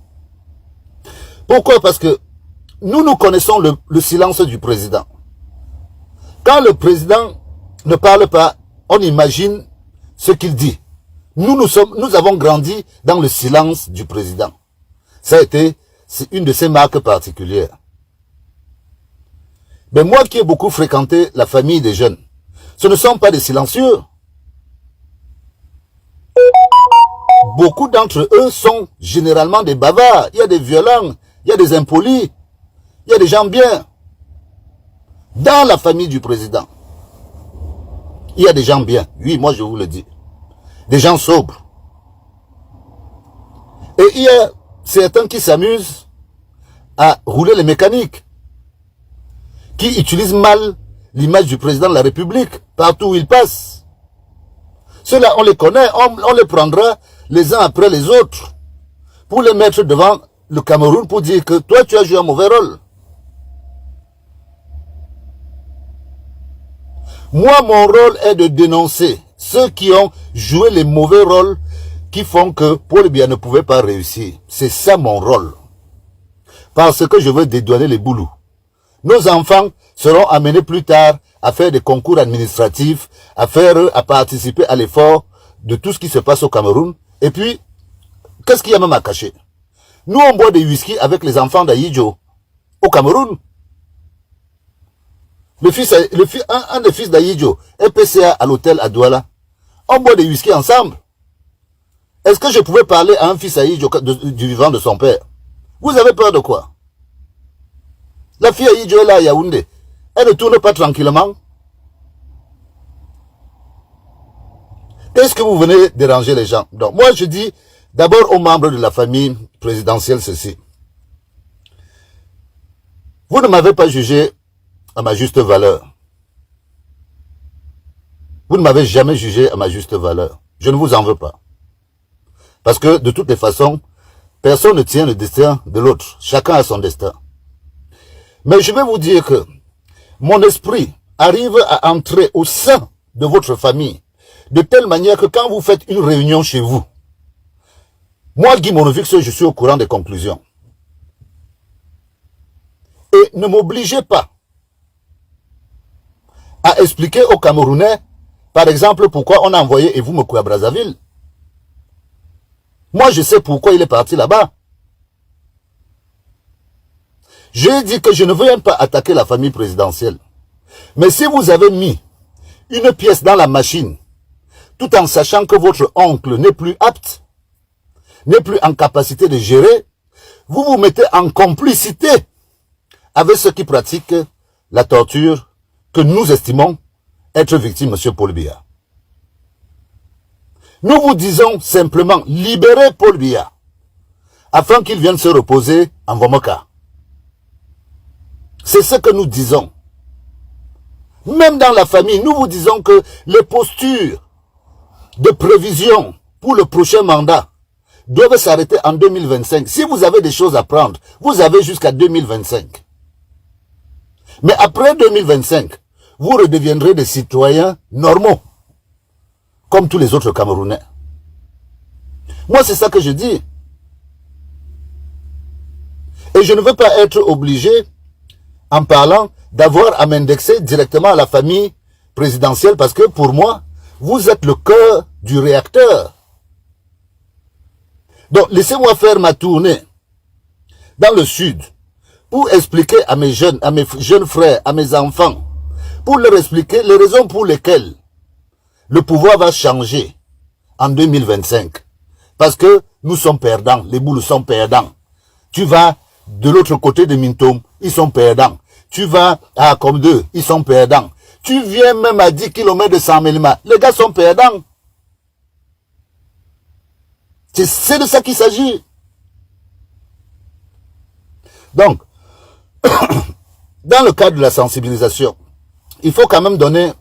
Pourquoi? Parce que nous connaissons le silence du président. Quand le président ne parle pas, on imagine ce qu'il dit. Nous avons grandi dans le silence du président. C'est une de ses marques particulières. Mais moi qui ai beaucoup fréquenté la famille des jeunes, ce ne sont pas des silencieux. Beaucoup d'entre eux sont généralement des bavards. Il y a des violents, il y a des impolis, il y a des gens bien. Dans la famille du président, il y a des gens bien. Oui, moi je vous le dis. Des gens sobres. Et il y a certains qui s'amusent à rouler les mécaniques, qui utilisent mal l'image du président de la République partout où il passe. Ceux-là, on les connaît, on les prendra les uns après les autres pour les mettre devant le Cameroun pour dire que toi, tu as joué un mauvais rôle. Moi, mon rôle est de dénoncer ceux qui ont joué les mauvais rôles qui font que Paul Biya ne pouvait pas réussir. C'est ça mon rôle. Parce que je veux dédouaner les boulous. Nos enfants seront amenés plus tard à faire des concours administratifs, à participer à l'effort de tout ce qui se passe au Cameroun. Et puis, qu'est-ce qu'il y a même à cacher? Nous, on boit des whisky avec les enfants d'Aïdjo au Cameroun. Un des fils d'Aïdjo est PCA à l'hôtel à Douala. On boit des whisky ensemble. Est-ce que je pouvais parler à un fils d'Aïdjo du vivant de son père? Vous avez peur de quoi? La fille Aïdjo est là à Yaoundé. Elle ne tourne pas tranquillement. Qu'est-ce que vous venez déranger les gens? Donc, moi, je dis d'abord aux membres de la famille présidentielle ceci. Vous ne m'avez pas jugé à ma juste valeur. Vous ne m'avez jamais jugé à ma juste valeur. Je ne vous en veux pas. Parce que, de toutes les façons, personne ne tient le destin de l'autre. Chacun a son destin. Mais je vais vous dire que mon esprit arrive à entrer au sein de votre famille de telle manière que quand vous faites une réunion chez vous, moi, Guy Monovix, je suis au courant des conclusions. Et ne m'obligez pas à expliquer aux Camerounais, par exemple, pourquoi on a envoyé Evou à Brazzaville. Moi, je sais pourquoi il est parti là-bas. J'ai dit que je ne veux pas attaquer la famille présidentielle. Mais si vous avez mis une pièce dans la machine, tout en sachant que votre oncle n'est plus apte, n'est plus en capacité de gérer, vous vous mettez en complicité avec ceux qui pratiquent la torture que nous estimons être victime, M. Paul Biya. Nous vous disons simplement, libérez Paul Biya, afin qu'il vienne se reposer en Vomoka. C'est ce que nous disons. Même dans la famille, nous vous disons que les postures de prévision pour le prochain mandat doivent s'arrêter en 2025. Si vous avez des choses à prendre, vous avez jusqu'à 2025. Mais après 2025, vous redeviendrez des citoyens normaux, comme tous les autres Camerounais. Moi, c'est ça que je dis. Et je ne veux pas être obligé, en parlant, d'avoir à m'indexer directement à la famille présidentielle, parce que pour moi, vous êtes le cœur du réacteur. Donc, laissez-moi faire ma tournée dans le sud pour expliquer à mes jeunes frères, à mes enfants, pour leur expliquer les raisons pour lesquelles le pouvoir va changer en 2025. Parce que nous sommes perdants, les Boules sont perdants. Tu vas de l'autre côté de Mintom, ils sont perdants. Tu vas à Comdeux, ils sont perdants. Tu viens même à 10 km de Saint-Mélima, les gars sont perdants. C'est de ça qu'il s'agit. Donc, dans le cadre de la sensibilisation, il faut quand même donner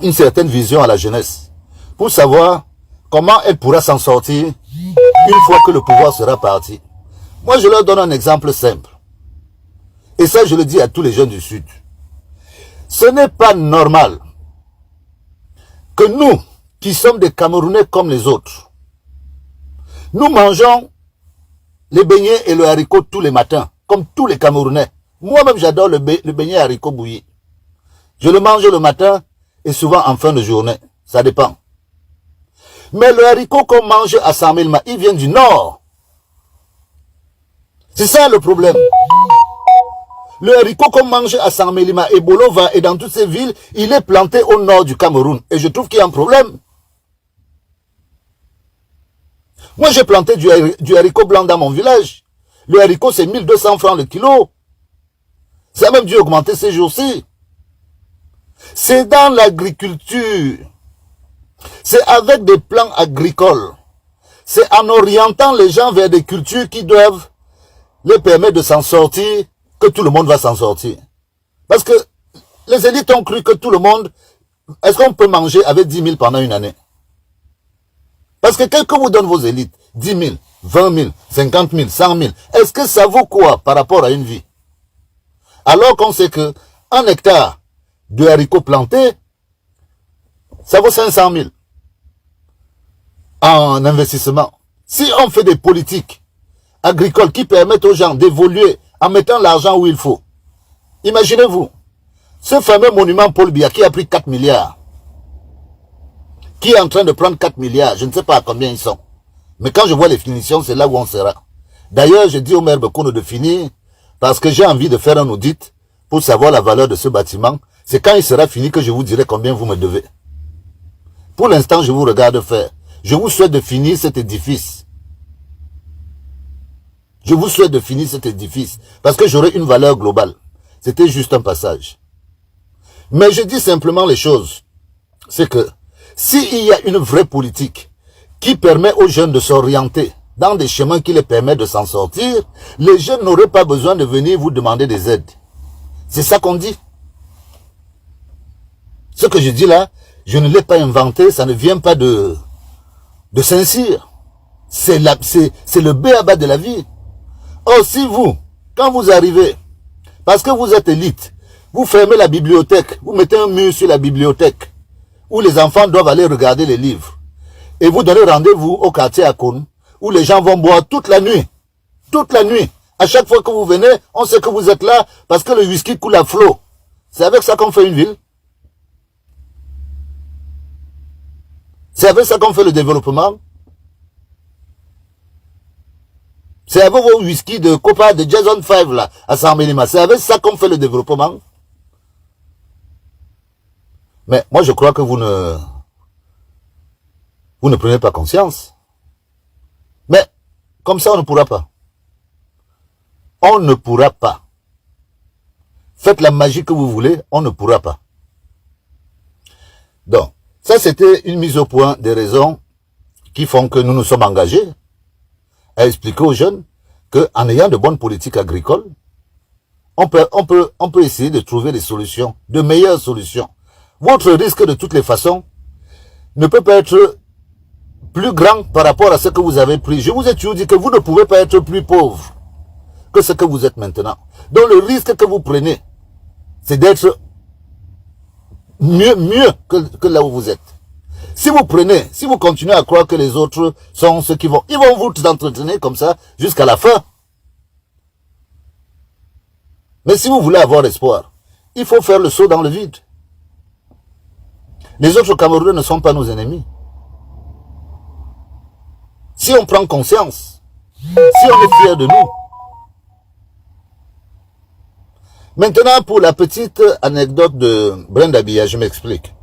une certaine vision à la jeunesse pour savoir comment elle pourra s'en sortir une fois que le pouvoir sera parti. Moi, je leur donne un exemple simple. Et ça, je le dis à tous les jeunes du Sud. Ce n'est pas normal que nous, qui sommes des Camerounais comme les autres, nous mangeons les beignets et le haricot tous les matins, comme tous les Camerounais. Moi-même, j'adore le beignet haricot bouilli. Je le mange le matin et souvent en fin de journée. Ça dépend. Mais le haricot qu'on mange à Saint-Mélima, il vient du nord. C'est ça le problème. Le haricot qu'on mange à Saint-Mélima et Bolova et dans toutes ces villes, il est planté au nord du Cameroun. Et je trouve qu'il y a un problème. Moi, j'ai planté du haricot blanc dans mon village. Le haricot, c'est 1200 francs le kilo. Ça a même dû augmenter ces jours-ci. C'est dans l'agriculture. C'est avec des plans agricoles. C'est en orientant les gens vers des cultures qui doivent les permettre de s'en sortir que tout le monde va s'en sortir. Parce que les élites ont cru que tout le monde... Est-ce qu'on peut manger avec 10 000 pendant une année? Parce que quelqu'un vous donne vos élites, 10 000, 20 000, 50 000, 100 000, est-ce que ça vaut quoi par rapport à une vie? Alors qu'on sait que 1 hectare de haricots plantés, ça vaut 500 000 en investissement. Si on fait des politiques agricoles qui permettent aux gens d'évoluer en mettant l'argent où il faut, imaginez-vous, ce fameux monument Paul Biya qui a pris 4 milliards, qui est en train de prendre 4 milliards, je ne sais pas à combien ils sont. Mais quand je vois les finitions, c'est là où on sera. D'ailleurs, je dis au maire Bekono de finir, parce que j'ai envie de faire un audit pour savoir la valeur de ce bâtiment. C'est quand il sera fini que je vous dirai combien vous me devez. Pour l'instant, je vous regarde faire. Je vous souhaite de finir cet édifice. Je vous souhaite de finir cet édifice, parce que j'aurai une valeur globale. C'était juste un passage. Mais je dis simplement les choses. C'est que, s'il y a une vraie politique qui permet aux jeunes de s'orienter dans des chemins qui les permettent de s'en sortir, les jeunes n'auraient pas besoin de venir vous demander des aides. C'est ça qu'on dit. Ce que je dis là, je ne l'ai pas inventé, ça ne vient pas de Saint-Cyr. C'est le b.a.-ba de la vie. Or, si vous, quand vous arrivez, parce que vous êtes élite, vous fermez la bibliothèque, vous mettez un mur sur la bibliothèque, où les enfants doivent aller regarder les livres, et vous donnez rendez-vous au quartier Akoun, où les gens vont boire toute la nuit. Toute la nuit. À chaque fois que vous venez, on sait que vous êtes là, parce que le whisky coule à flot. C'est avec ça qu'on fait une ville. C'est avec ça qu'on fait le développement. C'est avec vos whisky de Copa, de Jason 5 là, à Saint-Mélima. C'est avec ça qu'on fait le développement. Mais moi je crois que vous ne prenez pas conscience. Mais comme ça on ne pourra pas. On ne pourra pas. Faites la magie que vous voulez, on ne pourra pas. Donc, ça c'était une mise au point des raisons qui font que nous nous sommes engagés à expliquer aux jeunes qu'en ayant de bonnes politiques agricoles, on peut essayer de trouver des solutions, de meilleures solutions. Votre risque de toutes les façons ne peut pas être plus grand par rapport à ce que vous avez pris. Je vous ai toujours dit que vous ne pouvez pas être plus pauvre que ce que vous êtes maintenant. Donc le risque que vous prenez c'est d'être mieux que là où vous êtes. Si vous continuez à croire que les autres sont ceux ils vont vous entretenir comme ça jusqu'à la fin. Mais si vous voulez avoir espoir, il faut faire le saut dans le vide. Les autres Camerounais ne sont pas nos ennemis. Si on prend conscience, si on est fier de nous. Maintenant, pour la petite anecdote de Brenda Biya, je m'explique.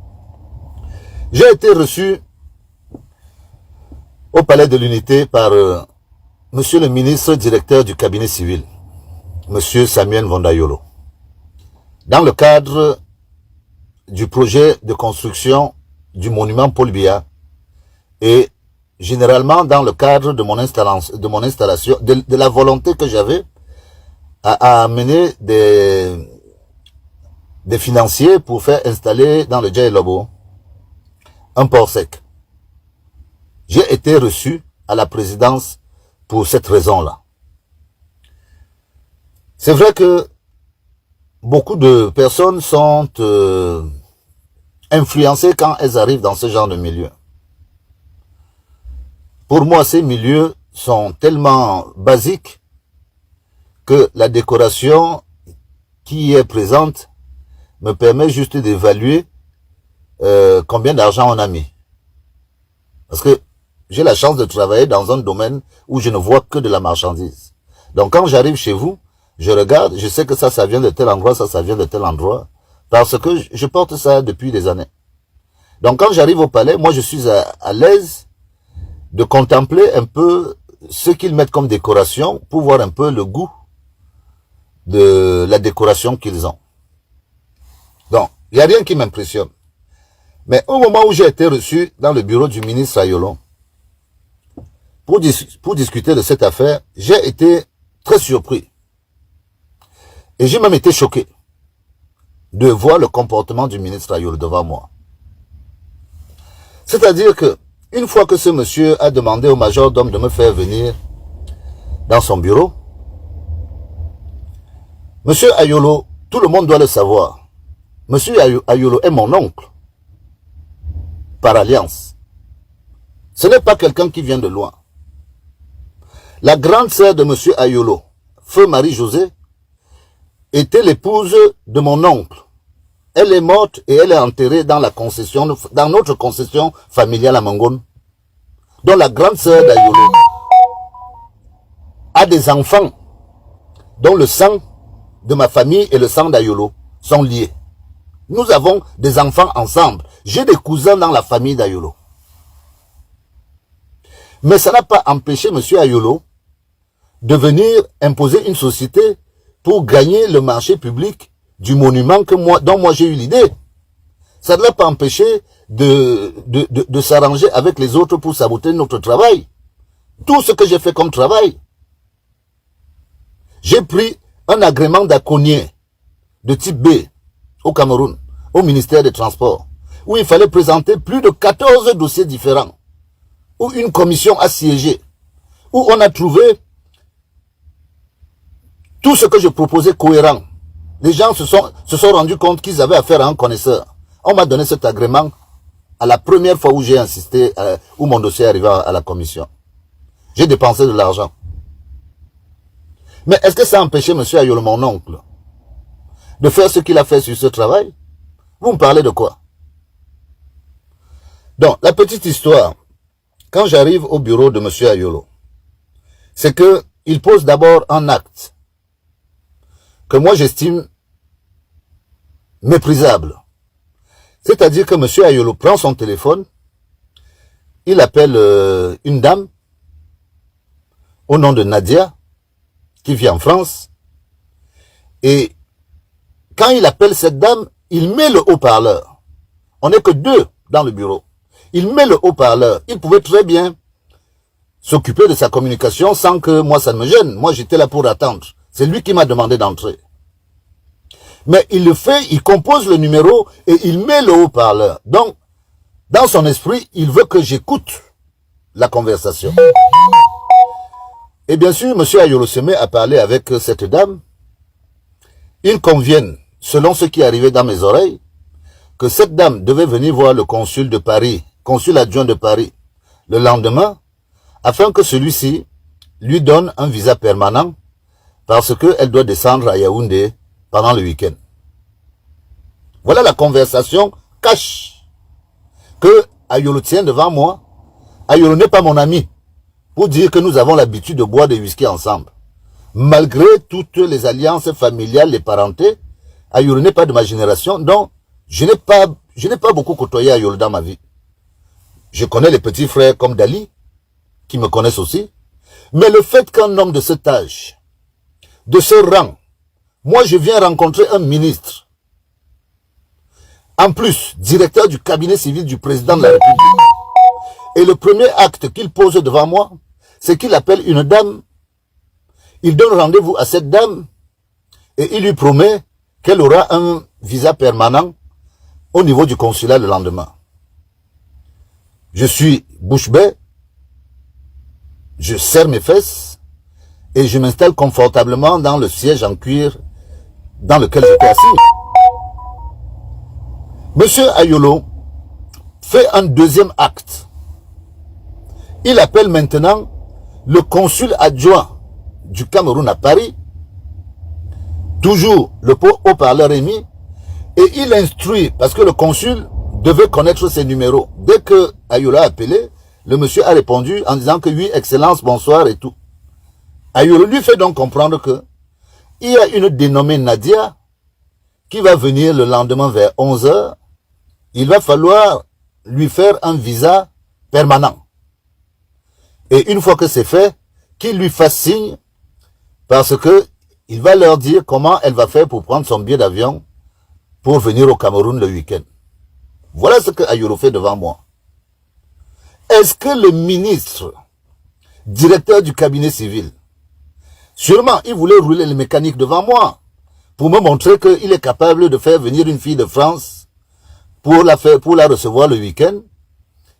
J'ai été reçu au Palais de l'Unité par monsieur le ministre directeur du cabinet civil, monsieur Samuel Vondayolo, dans le cadre du projet de construction du monument Paul Biya et généralement dans le cadre de mon installation, de la volonté que j'avais à amener des financiers pour faire installer dans le Djaï Lobo un port sec. J'ai été reçu à la présidence pour cette raison-là. C'est vrai que beaucoup de personnes sont influencées quand elles arrivent dans ce genre de milieu. Pour moi, ces milieux sont tellement basiques que la décoration qui est présente me permet juste d'évaluer combien d'argent on a mis. Parce que j'ai la chance de travailler dans un domaine où je ne vois que de la marchandise. Donc quand j'arrive chez vous, je regarde, je sais que ça vient de tel endroit, ça vient de tel endroit, parce que je porte ça depuis des années. Donc quand j'arrive au palais, moi je suis à l'aise de contempler un peu ce qu'ils mettent comme décoration pour voir un peu le goût de la décoration qu'ils ont. Donc, il n'y a rien qui m'impressionne. Mais au moment où j'ai été reçu dans le bureau du ministre Ayolo pour discuter de cette affaire, j'ai été très surpris. Et j'ai même été choqué de voir le comportement du ministre Ayolo devant moi. C'est-à-dire que, une fois que ce monsieur a demandé au majordome de me faire venir dans son bureau, monsieur Ayolo, tout le monde doit le savoir. Monsieur Ayolo est mon oncle, par alliance. Ce n'est pas quelqu'un qui vient de loin. La grande sœur de monsieur Ayolo, feu Marie-Josée, était l'épouse de mon oncle. Elle est morte et elle est enterrée dans notre concession familiale à Mangone, dont la grande sœur d'Ayolo a des enfants dont le sang de ma famille et le sang d'Ayolo sont liés. Nous avons des enfants ensemble. J'ai des cousins dans la famille d'Ayolo. Mais ça n'a pas empêché M. Ayolo de venir imposer une société pour gagner le marché public du monument dont moi j'ai eu l'idée. Ça ne l'a pas empêché de s'arranger avec les autres pour saboter notre travail. Tout ce que j'ai fait comme travail. J'ai pris un agrément d'accognien de type B au Cameroun, au ministère des Transports, où il fallait présenter plus de 14 dossiers différents, où une commission a siégé, où on a trouvé tout ce que je proposais cohérent. Les gens se sont rendus compte qu'ils avaient affaire à un connaisseur. On m'a donné cet agrément à la première fois où j'ai insisté, où mon dossier est arrivé à la commission. J'ai dépensé de l'argent. Mais est-ce que ça a empêché M. Ayolo, mon oncle, de faire ce qu'il a fait sur ce travail? Vous me parlez de quoi? Donc, la petite histoire, quand j'arrive au bureau de M. Ayolo, c'est que il pose d'abord un acte que moi j'estime méprisable. C'est-à-dire que M. Ayolo prend son téléphone, il appelle une dame au nom de Nadia, qui vit en France, et quand il appelle cette dame, il met le haut-parleur. On n'est que deux dans le bureau. Il met le haut-parleur. Il pouvait très bien s'occuper de sa communication sans que moi ça ne me gêne. Moi j'étais là pour attendre. C'est lui qui m'a demandé d'entrer. Mais il le fait, il compose le numéro et il met le haut-parleur. Donc, dans son esprit, il veut que j'écoute la conversation. Et bien sûr, M. Ayolo se met à parler avec cette dame. Ils conviennent selon ce qui arrivait dans mes oreilles, que cette dame devait venir voir le consul de Paris, consul adjoint de Paris, le lendemain, afin que celui-ci lui donne un visa permanent parce qu'elle doit descendre à Yaoundé pendant le week-end. Voilà la conversation cash que Ayolo tient devant moi. Ayolo n'est pas mon ami pour dire que nous avons l'habitude de boire des whisky ensemble. Malgré toutes les alliances familiales, les parentés, Ayolo n'est pas de ma génération, donc je n'ai pas beaucoup côtoyé Ayolo dans ma vie. Je connais les petits frères comme Dali, qui me connaissent aussi. Mais le fait qu'un homme de cet âge, de ce rang, moi je viens rencontrer un ministre, en plus, directeur du cabinet civil du président de la République, et le premier acte qu'il pose devant moi, c'est qu'il appelle une dame, il donne rendez-vous à cette dame, et il lui promet qu'elle aura un visa permanent au niveau du consulat le lendemain. Je suis bouche bée, je serre mes fesses et je m'installe confortablement dans le siège en cuir dans lequel j'étais assis. Monsieur Ayolo fait un deuxième acte. Il appelle maintenant le consul adjoint du Cameroun à Paris, toujours le haut-parleur est mis, et il instruit, parce que le consul devait connaître ses numéros. Dès que Ayolo a appelé, le monsieur a répondu en disant que oui, excellence, bonsoir et tout. Ayolo lui fait donc comprendre que il y a une dénommée Nadia qui va venir le lendemain vers 11h. Il va falloir lui faire un visa permanent. Et une fois que c'est fait, qu'il lui fasse signe parce que il va leur dire comment elle va faire pour prendre son billet d'avion pour venir au Cameroun le week-end. Voilà ce que Ayolo fait devant moi. Est-ce que le ministre, directeur du cabinet civil, sûrement il voulait rouler les mécaniques devant moi pour me montrer qu'il est capable de faire venir une fille de France pour la recevoir le week-end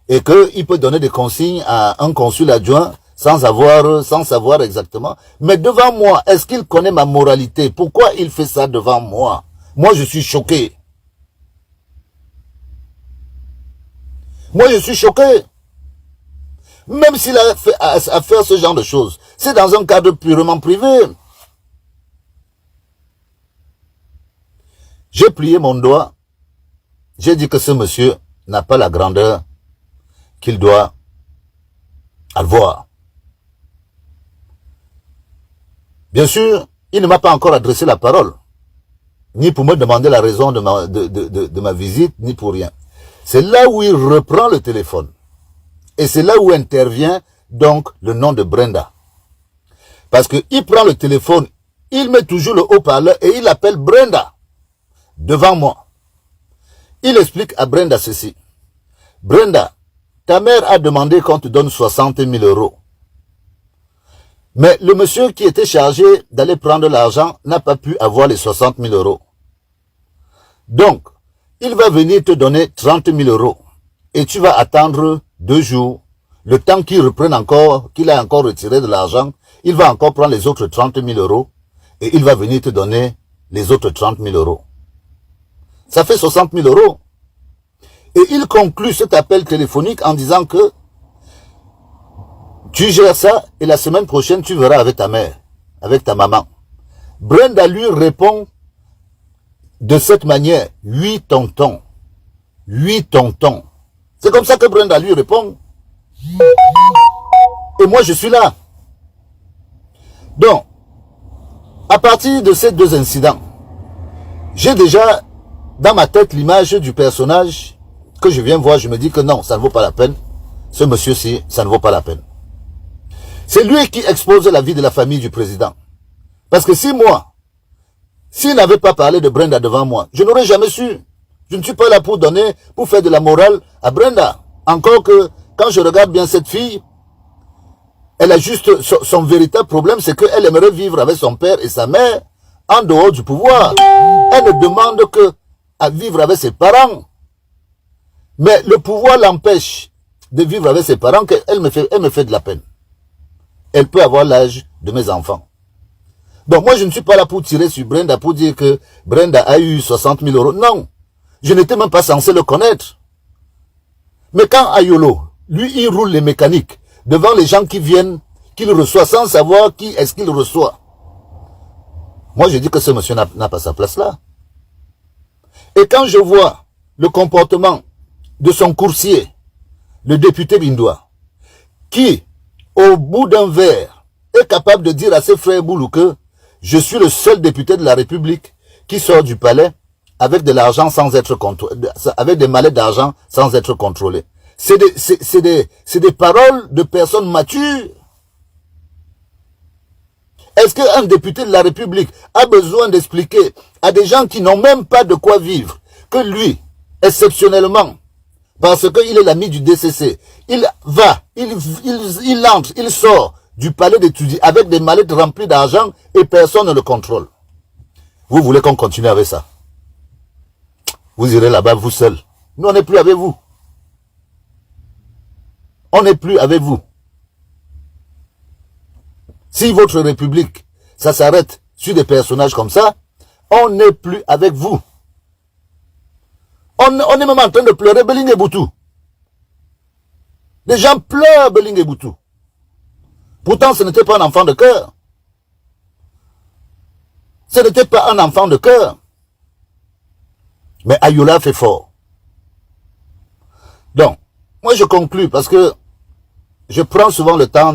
et qu'il peut donner des consignes à un consul adjoint sans savoir exactement. Mais devant moi, est-ce qu'il connaît ma moralité? Pourquoi il fait ça devant moi? Moi, je suis choqué. Moi, je suis choqué. Même s'il a fait à faire ce genre de choses, c'est dans un cadre purement privé. J'ai plié mon doigt. J'ai dit que ce monsieur n'a pas la grandeur qu'il doit avoir. Bien sûr, il ne m'a pas encore adressé la parole, ni pour me demander la raison de ma visite, ni pour rien. C'est là où il reprend le téléphone. Et c'est là où intervient donc le nom de Brenda. Parce qu'il prend le téléphone, il met toujours le haut-parleur et il appelle Brenda devant moi. Il explique à Brenda ceci. Brenda, ta mère a demandé qu'on te donne 60 000 €. Mais le monsieur qui était chargé d'aller prendre l'argent n'a pas pu avoir les 60 000 €. Donc, il va venir te donner 30 000 € et tu vas attendre 2 jours, le temps qu'il reprenne encore, qu'il a encore retiré de l'argent, il va encore prendre les autres 30 000 € et il va venir te donner les autres 30 000 €. Ça fait 60 000 €. Et il conclut cet appel téléphonique en disant que tu gères ça et la semaine prochaine tu verras avec ta mère, avec ta maman. Brenda lui répond de cette manière, oui tonton, oui tonton. C'est comme ça que Brenda lui répond. Et moi je suis là. Donc, à partir de ces deux incidents, j'ai déjà dans ma tête l'image du personnage que je viens voir. Je me dis que non, ça ne vaut pas la peine. Ce monsieur-ci, ça ne vaut pas la peine. C'est lui qui expose la vie de la famille du président. Parce que s'il n'avait pas parlé de Brenda devant moi, je n'aurais jamais su. Je ne suis pas là pour faire de la morale à Brenda. Encore que, quand je regarde bien cette fille, elle a juste, son véritable problème, c'est qu'elle aimerait vivre avec son père et sa mère en dehors du pouvoir. Elle ne demande que à vivre avec ses parents. Mais le pouvoir l'empêche de vivre avec ses parents, qu'elle me fait de la peine. Elle peut avoir l'âge de mes enfants. Donc moi, je ne suis pas là pour tirer sur Brenda, pour dire que Brenda a eu 60 000 euros. Non, je n'étais même pas censé le connaître. Mais quand Ayolo, lui, il roule les mécaniques devant les gens qui viennent, qu'il reçoit sans savoir qui est-ce qu'il reçoit. Moi, je dis que ce monsieur n'a pas sa place là. Et quand je vois le comportement de son coursier, le député Bindoua, qui, au bout d'un verre, est capable de dire à ses frères Boulou que je suis le seul député de la République qui sort du palais avec de l'argent sans être contrôlé, avec des mallettes d'argent sans être contrôlé. C'est des paroles de personnes matures. Est-ce qu'un député de la République a besoin d'expliquer à des gens qui n'ont même pas de quoi vivre que lui, exceptionnellement, parce qu'il est l'ami du DCC, il va, il entre, il sort du palais d'étudier avec des mallettes remplies d'argent et personne ne le contrôle. Vous voulez qu'on continue avec ça? Vous irez là-bas vous seul. Nous, on n'est plus avec vous. On n'est plus avec vous. Si votre République, ça s'arrête sur des personnages comme ça, on n'est plus avec vous. On est même en train de pleurer Belling Boutou. Les gens pleurent Belling Boutou. Pourtant, ce n'était pas un enfant de cœur. Ce n'était pas un enfant de cœur. Mais Ayola fait fort. Donc, moi je conclus parce que je prends souvent le temps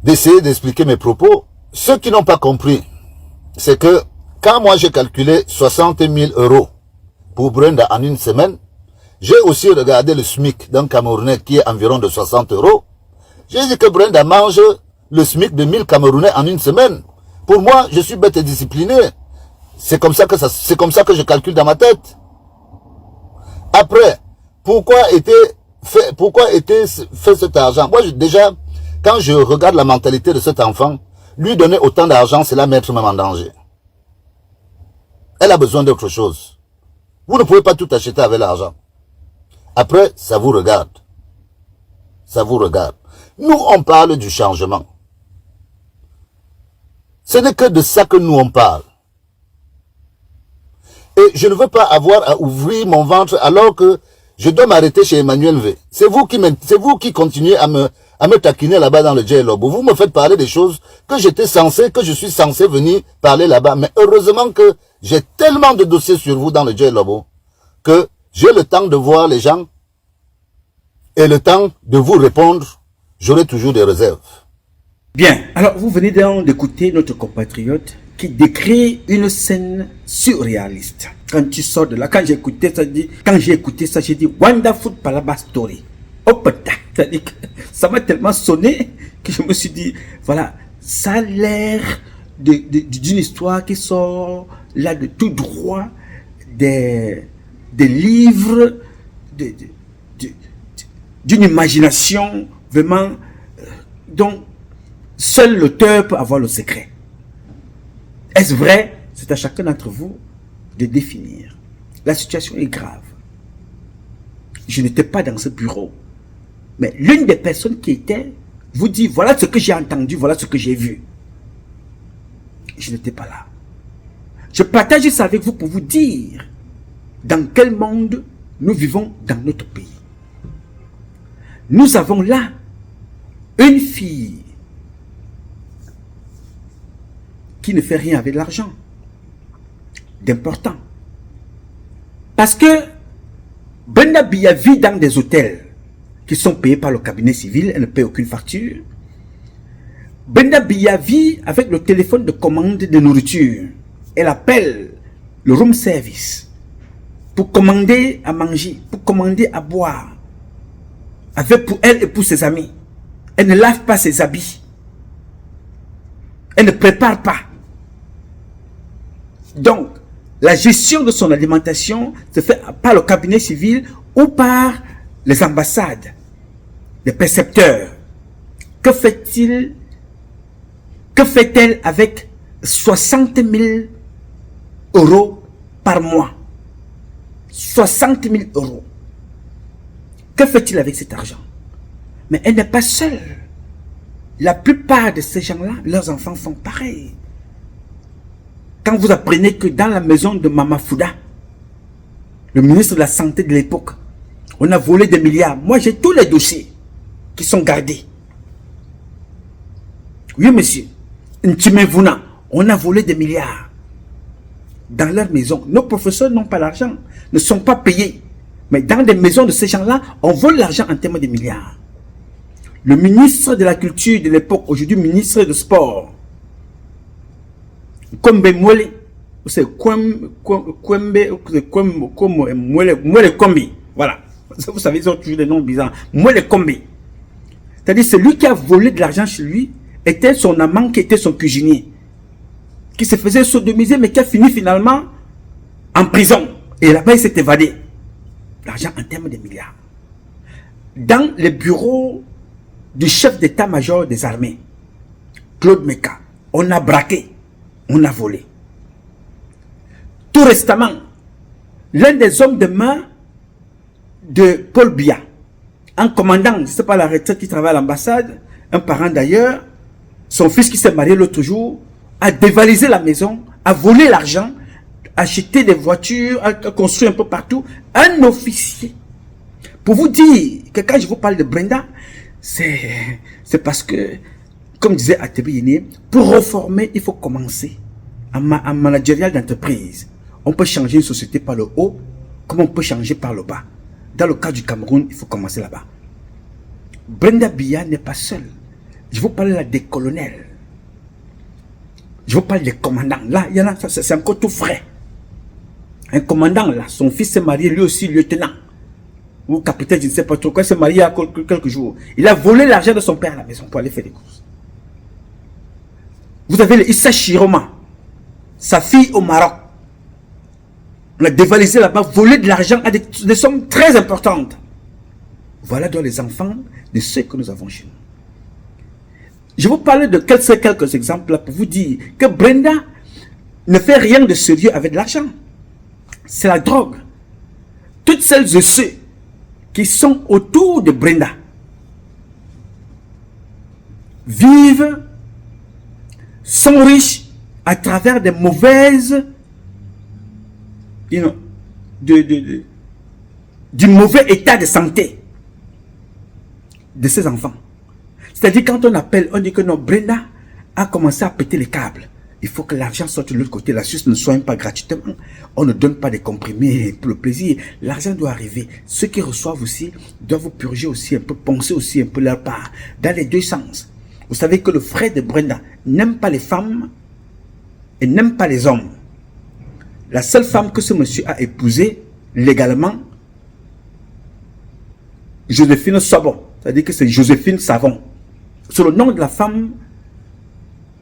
d'essayer d'expliquer mes propos. Ceux qui n'ont pas compris, c'est que quand moi j'ai calculé 60 000 euros pour Brenda en une semaine, j'ai aussi regardé le SMIC d'un Camerounais qui est environ de 60 euros. J'ai dit que Brenda mange le SMIC de 1000 Camerounais en une semaine. Pour moi, je suis bête et discipliné. C'est comme ça que je calcule dans ma tête. Après, pourquoi était fait cet argent? Moi, déjà, quand je regarde la mentalité de cet enfant, lui donner autant d'argent, c'est la mettre même en danger. Elle a besoin d'autre chose. Vous ne pouvez pas tout acheter avec l'argent. Après, ça vous regarde. Ça vous regarde. Nous, on parle du changement. Ce n'est que de ça que nous, on parle. Et je ne veux pas avoir à ouvrir mon ventre alors que je dois m'arrêter chez Emmanuel V. C'est vous qui continuez à me taquiner là-bas dans le J-Lobo. Vous me faites parler des choses que je suis censé venir parler là-bas. Mais heureusement que j'ai tellement de dossiers sur vous dans le J-Lobo que j'ai le temps de voir les gens et le temps de vous répondre. J'aurai toujours des réserves. Bien, alors vous venez donc d'écouter notre compatriote qui décrit une scène surréaliste. Quand tu sors de là, quand j'ai écouté ça, j'ai dit Wonderful Palaba Story. Oh putain, c'est-à-dire que ça m'a tellement sonné que je me suis dit, voilà, ça a l'air d'une histoire qui sort là de tout droit des livres d'une imagination vraiment dont seul l'auteur peut avoir le secret. Est-ce vrai? C'est à chacun d'entre vous de définir. La situation est grave. Je n'étais pas dans ce bureau. Mais l'une des personnes qui était vous dit, voilà ce que j'ai entendu, voilà ce que j'ai vu. Je n'étais pas là. Je partage ça avec vous pour vous dire dans quel monde nous vivons dans notre pays. Nous avons là une fille qui ne fait rien avec l'argent d'important. Parce que Brenda Biya vit dans des hôtels qui sont payés par le cabinet civil, elle ne paye aucune facture. Brenda Biya vit avec le téléphone de commande de nourriture. Elle appelle le room service pour commander à manger, pour commander à boire, avec pour elle et pour ses amis. Elle ne lave pas ses habits. Elle ne prépare pas. Donc, la gestion de son alimentation se fait par le cabinet civil ou par les ambassades, les précepteurs. Que fait-elle avec 60 000 euros par mois? 60 000 euros. Que fait-il avec cet argent? Mais elle n'est pas seule. La plupart de ces gens-là, leurs enfants font pareil. Quand vous apprenez que dans la maison de Mama Fouda, le ministre de la Santé de l'époque, on a volé des milliards. Moi, j'ai tous les dossiers qui sont gardés. Oui, monsieur. Ntimevuna, on a volé des milliards dans leur maison. Nos professeurs n'ont pas l'argent, ne sont pas payés. Mais dans des maisons de ces gens-là, on vole l'argent en termes de milliards. Le ministre de la Culture de l'époque, aujourd'hui ministre de Sport, Kombe Mwele, c'est Kombe Mwele Kombi. Voilà. Vous savez, ils ont toujours des noms bizarres. Mwele Kombi. C'est-à-dire, celui qui a volé de l'argent chez lui était son amant qui était son cuisinier, qui se faisait sodomiser, mais qui a fini finalement en prison. Et là-bas, il s'est évadé. L'argent en termes de milliards. Dans les bureaux du chef d'état-major des armées, Claude Meka, on a braqué, on a volé. Tout récemment, l'un des hommes de main de Paul Biya, un commandant, je ne sais pas la retraite qui travaille à l'ambassade, un parent d'ailleurs, son fils qui s'est marié l'autre jour, a dévalisé la maison, a volé l'argent, a acheté des voitures, a construit un peu partout. Un officier. Pour vous dire que quand je vous parle de Brenda, c'est parce que, comme disait Atebe Yene, pour reformer, il faut commencer. En managérial d'entreprise, on peut changer une société par le haut, comme on peut changer par le bas. Dans le cas du Cameroun, il faut commencer là-bas. Brenda Biya n'est pas seule. Je vous parle là des colonels. Je vous parle des commandants. Là, il y en a, c'est encore tout frais. Un commandant là, son fils s'est marié, lui aussi lieutenant. Ou capitaine, je ne sais pas trop quoi, s'est marié il y a quelques jours. Il a volé l'argent de son père à la maison pour aller faire des courses. Vous avez le Issa Chiroma, sa fille au Maroc. On a dévalisé là-bas, volé de l'argent à des sommes très importantes. Voilà donc les enfants de ceux que nous avons chez nous. Je vous parle de quelques exemples là pour vous dire que Brenda ne fait rien de sérieux avec de l'argent. C'est la drogue. Toutes celles et ceux qui sont autour de Brenda vivent, sont riches à travers des mauvaises, du mauvais état de santé de ces enfants. C'est-à-dire quand on appelle, on dit que non, Brenda a commencé à péter les câbles. Il faut que l'argent sorte de l'autre côté. La Suisse ne soigne pas gratuitement. On ne donne pas des comprimés pour le plaisir. L'argent doit arriver. Ceux qui reçoivent aussi doivent vous purger aussi un peu, penser aussi un peu leur part. Dans les deux sens. Vous savez que le frère de Brenda n'aime pas les femmes et n'aime pas les hommes. La seule femme que ce monsieur a épousée légalement, Joséphine Sabon. C'est-à-dire que c'est Joséphine Savon. C'est le nom de la femme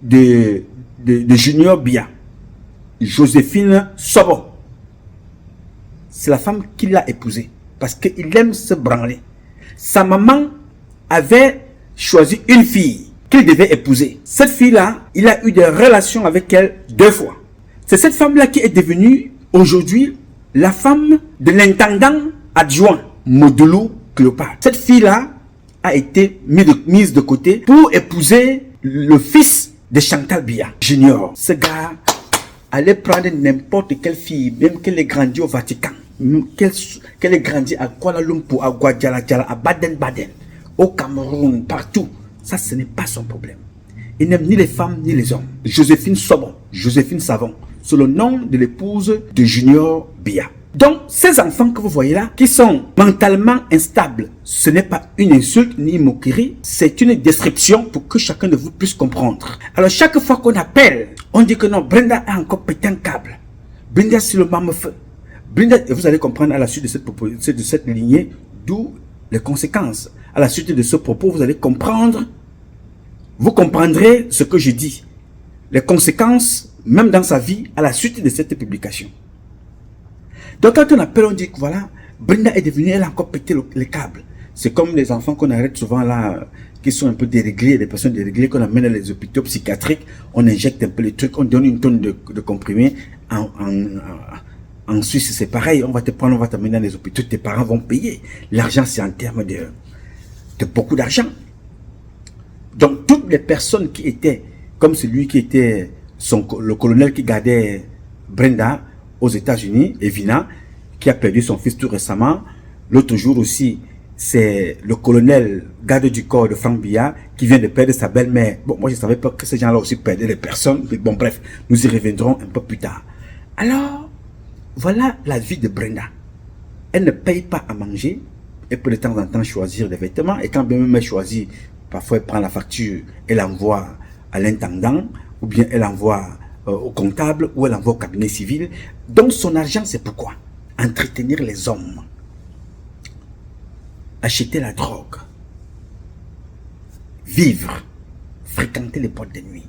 de Junior Biya. Joséphine Sabon. C'est la femme qui l'a épousée. Parce qu'il aime se branler. Sa maman avait choisi une fille qu'il devait épouser. Cette fille-là, il a eu des relations avec elle 2 fois. C'est cette femme-là qui est devenue aujourd'hui la femme de l'intendant adjoint Modoulou Cléopâtre. Cette fille-là a été mise de côté pour épouser le fils de Chantal Biya Junior. Ce gars allait prendre n'importe quelle fille, même qu'elle ait grandi au Vatican, qu'elle ait grandi à Kuala Lumpur, à Guadalajara, à Baden-Baden, au Cameroun, partout. Ça, ce n'est pas son problème. Il n'aime ni les femmes ni les hommes. Joséphine Sabon, Joséphine Savon, c'est le nom de l'épouse de Junior Biya. Donc, ces enfants que vous voyez là, qui sont mentalement instables, ce n'est pas une insulte ni une moquerie, c'est une description pour que chacun de vous puisse comprendre. Alors, chaque fois qu'on appelle, on dit que non, Brenda a encore pété un câble. Brenda sur le marme-feu. Brenda, et vous allez comprendre à la suite de cette lignée, d'où les conséquences. À la suite de ce propos, vous allez comprendre, vous comprendrez ce que je dis. Les conséquences, même dans sa vie, à la suite de cette publication. Donc quand on appelle, on dit que voilà, Brenda est devenue, elle a encore pété les câbles. C'est comme les enfants qu'on arrête souvent là, qui sont un peu déréglés, des personnes déréglées qu'on amène à les hôpitaux psychiatriques, on injecte un peu les trucs, on donne une tonne de comprimés. En Suisse, c'est pareil, on va te prendre, on va t'amener dans les hôpitaux, tes parents vont payer. L'argent, c'est en termes de beaucoup d'argent. Donc, toutes les personnes qui étaient, comme celui qui était le colonel qui gardait Brenda aux États-Unis, Evina, qui a perdu son fils tout récemment. L'autre jour aussi, c'est le colonel garde du corps de Franck Biya qui vient de perdre sa belle-mère. Bon, moi je ne savais pas que ces gens-là aussi perdaient les personnes. Mais bon, bref, nous y reviendrons un peu plus tard. Alors, voilà la vie de Brenda. Elle ne paye pas à manger. Elle peut de temps en temps choisir des vêtements. Et quand bien même elle choisit, parfois elle prend la facture, elle envoie à l'intendant, ou bien elle envoie au comptable, ou elle envoie au cabinet civil. Donc son argent, c'est pourquoi? Entretenir les hommes, acheter la drogue, vivre, fréquenter les boîtes de nuit.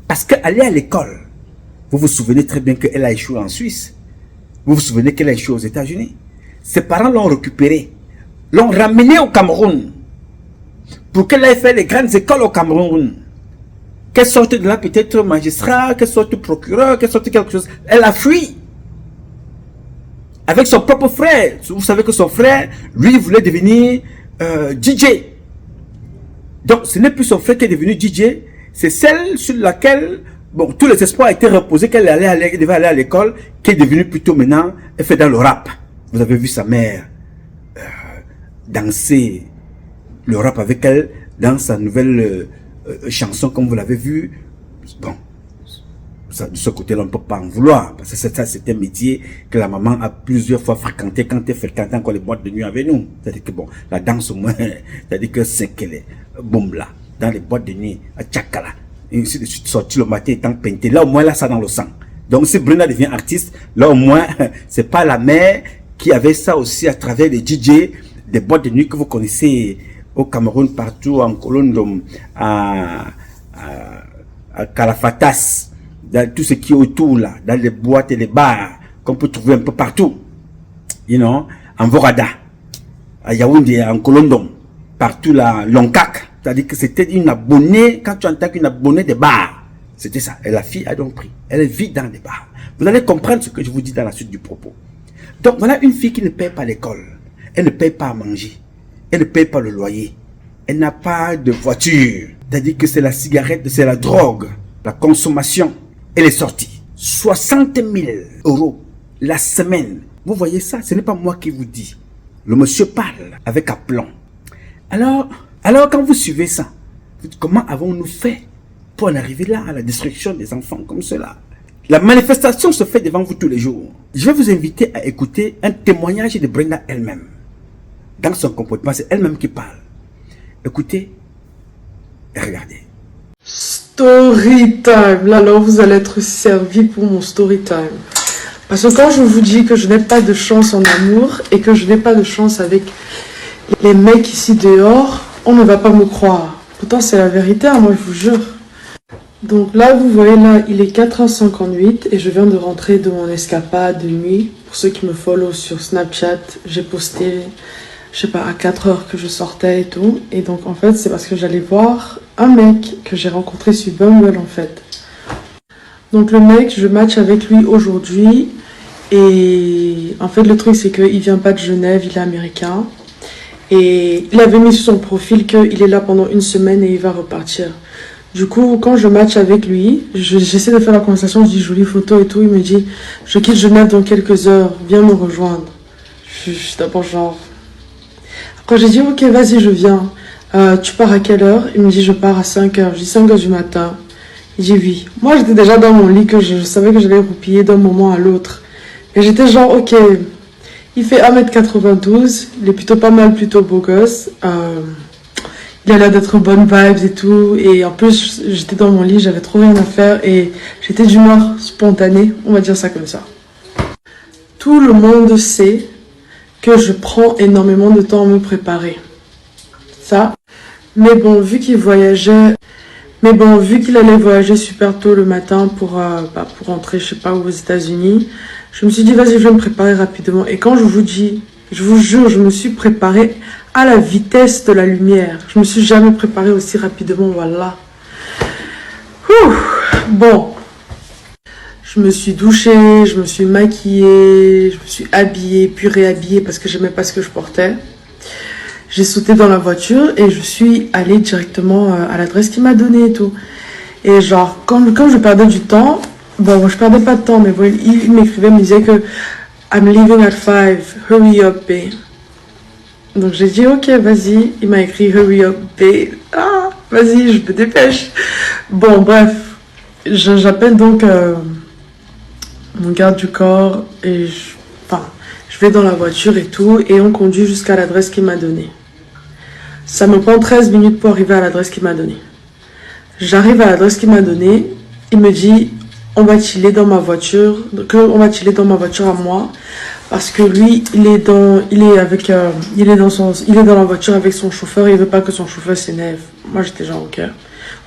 Parce qu'aller à l'école, vous vous souvenez très bien qu'elle a échoué en Suisse. Vous vous souvenez qu'elle a échoué aux États-Unis. Ses parents l'ont récupérée, l'ont ramenée au Cameroun pour qu'elle aille faire les grandes écoles au Cameroun. Qu'elle sorte de là peut-être magistrat, qu'elle sorte procureur, qu'elle sorte quelque chose. Elle a fui avec son propre frère. Vous savez que son frère, lui, voulait devenir DJ. Donc, ce n'est plus son frère qui est devenu DJ, c'est celle sur laquelle, bon, tous les espoirs étaient reposés qu'elle devait aller à l'école, qui est devenue plutôt maintenant, elle fait dans le rap. Vous avez vu sa mère danser le rap avec elle dans sa nouvelle chanson, comme vous l'avez vu. Bon, ça, de ce côté-là, on ne peut pas en vouloir, parce que ça, c'est un métier que la maman a plusieurs fois fréquenté quand elle fréquentait encore les boîtes de nuit avec nous. C'est-à-dire que bon, la danse au moins, c'est-à-dire que c'est qu'elle est boum là, dans les boîtes de nuit, à Tchakala, et ainsi de suite, sorti le matin étant peinté. Là, au moins, là, ça dans le sang. Donc, si Brenda devient artiste, là, au moins, c'est pas la mère qui avait ça aussi à travers les DJ, des boîtes de nuit que vous connaissez au Cameroun, partout, en Colombe, à Kalafatas, dans tout ce qui est autour là, dans les boîtes et les bars, qu'on peut trouver un peu partout. You know, en Vorada, à Yaoundé, en Colombe, partout là, Lonkak. C'est-à-dire que c'était une abonnée, quand tu entends qu'une abonnée des bars, c'était ça. Et la fille a donc pris. Elle vit dans des bars. Vous allez comprendre ce que je vous dis dans la suite du propos. Donc voilà une fille qui ne paye pas l'école. Elle ne paye pas à manger. Elle ne paye pas le loyer. Elle n'a pas de voiture. C'est-à-dire que c'est la cigarette, c'est la drogue, la consommation. Elle est sortie. 60 000 € la semaine. Vous voyez ça? Ce n'est pas moi qui vous dis. Le monsieur parle avec aplomb. Alors quand vous suivez ça, comment avons-nous fait pour en arriver là à la destruction des enfants comme cela? La manifestation se fait devant vous tous les jours. Je vais vous inviter à écouter un témoignage de Brenda elle-même. Dans son comportement, c'est elle-même qui parle. Écoutez et regardez. Story time. Là, alors vous allez être servi pour mon story time. Parce que quand je vous dis que je n'ai pas de chance en amour et que je n'ai pas de chance avec les mecs ici dehors, on ne va pas me croire. Pourtant, c'est la vérité, moi je vous jure. Donc là, vous voyez, là, il est 4h58 et je viens de rentrer de mon escapade de nuit. Pour ceux qui me follow sur Snapchat, j'ai posté, je sais pas, à 4h que je sortais et tout. Et donc, en fait, c'est parce que j'allais voir un mec que j'ai rencontré sur Bumble, en fait. Donc, le mec, je match avec lui aujourd'hui. Et en fait, le truc, c'est qu'il vient pas de Genève, il est américain. Et il avait mis sur son profil qu'il est là pendant une semaine et il va repartir. Du coup, quand je match avec lui, j'essaie de faire la conversation, je dis jolie photo et tout. Il me dit, je quitte Genève dans quelques heures, viens me rejoindre. Je suis d'abord genre... Après j'ai dit, ok, vas-y, je viens. Tu pars à quelle heure? Il me dit, je pars à 5h. Je dis 5h du matin. Il dit oui. Moi, j'étais déjà dans mon lit, que je savais que j'allais roupiller d'un moment à l'autre. Et j'étais genre, ok, il fait 1m92, il est plutôt pas mal, plutôt beau gosse. Il a l'air d'être bonne vibes et tout. Et en plus, j'étais dans mon lit, j'avais trop rien à faire. Et j'étais d'humeur spontanée, on va dire ça comme ça. Tout le monde sait que je prends énormément de temps à me préparer. Ça. Mais bon, vu qu'il voyageait... Mais bon, vu qu'il allait voyager super tôt le matin pour rentrer, je sais pas où, aux États-Unis, je me suis dit, vas-y, je vais me préparer rapidement. Et quand je vous dis, je vous jure, je me suis préparée à la vitesse de la lumière. Je me suis jamais préparée aussi rapidement, voilà. Bon. Je me suis douchée, je me suis maquillée, je me suis habillée, puis réhabillée parce que j'aimais pas ce que je portais. j'ai sauté dans la voiture et je suis allée directement à l'adresse qu'il m'a donnée et tout. Et genre, comme je perdais du temps, bon, je perdais pas de temps, mais bon, il m'écrivait, me disait que I'm leaving at 5, hurry up, babe. Donc j'ai dit, ok, vas-y. Il m'a écrit, hurry up, babe. Ah, vas-y, je me dépêche. Bon, bref, j'appelle donc mon garde du corps et je vais dans la voiture et tout, et on conduit jusqu'à l'adresse qu'il m'a donnée. Ça me prend 13 minutes pour arriver à l'adresse qu'il m'a donnée. J'arrive à l'adresse qu'il m'a donnée, il me dit, on va chiller dans ma voiture, à moi, parce que lui, il est dans la voiture avec son chauffeur, et il veut pas que son chauffeur s'énerve. Moi, j'étais genre, ok,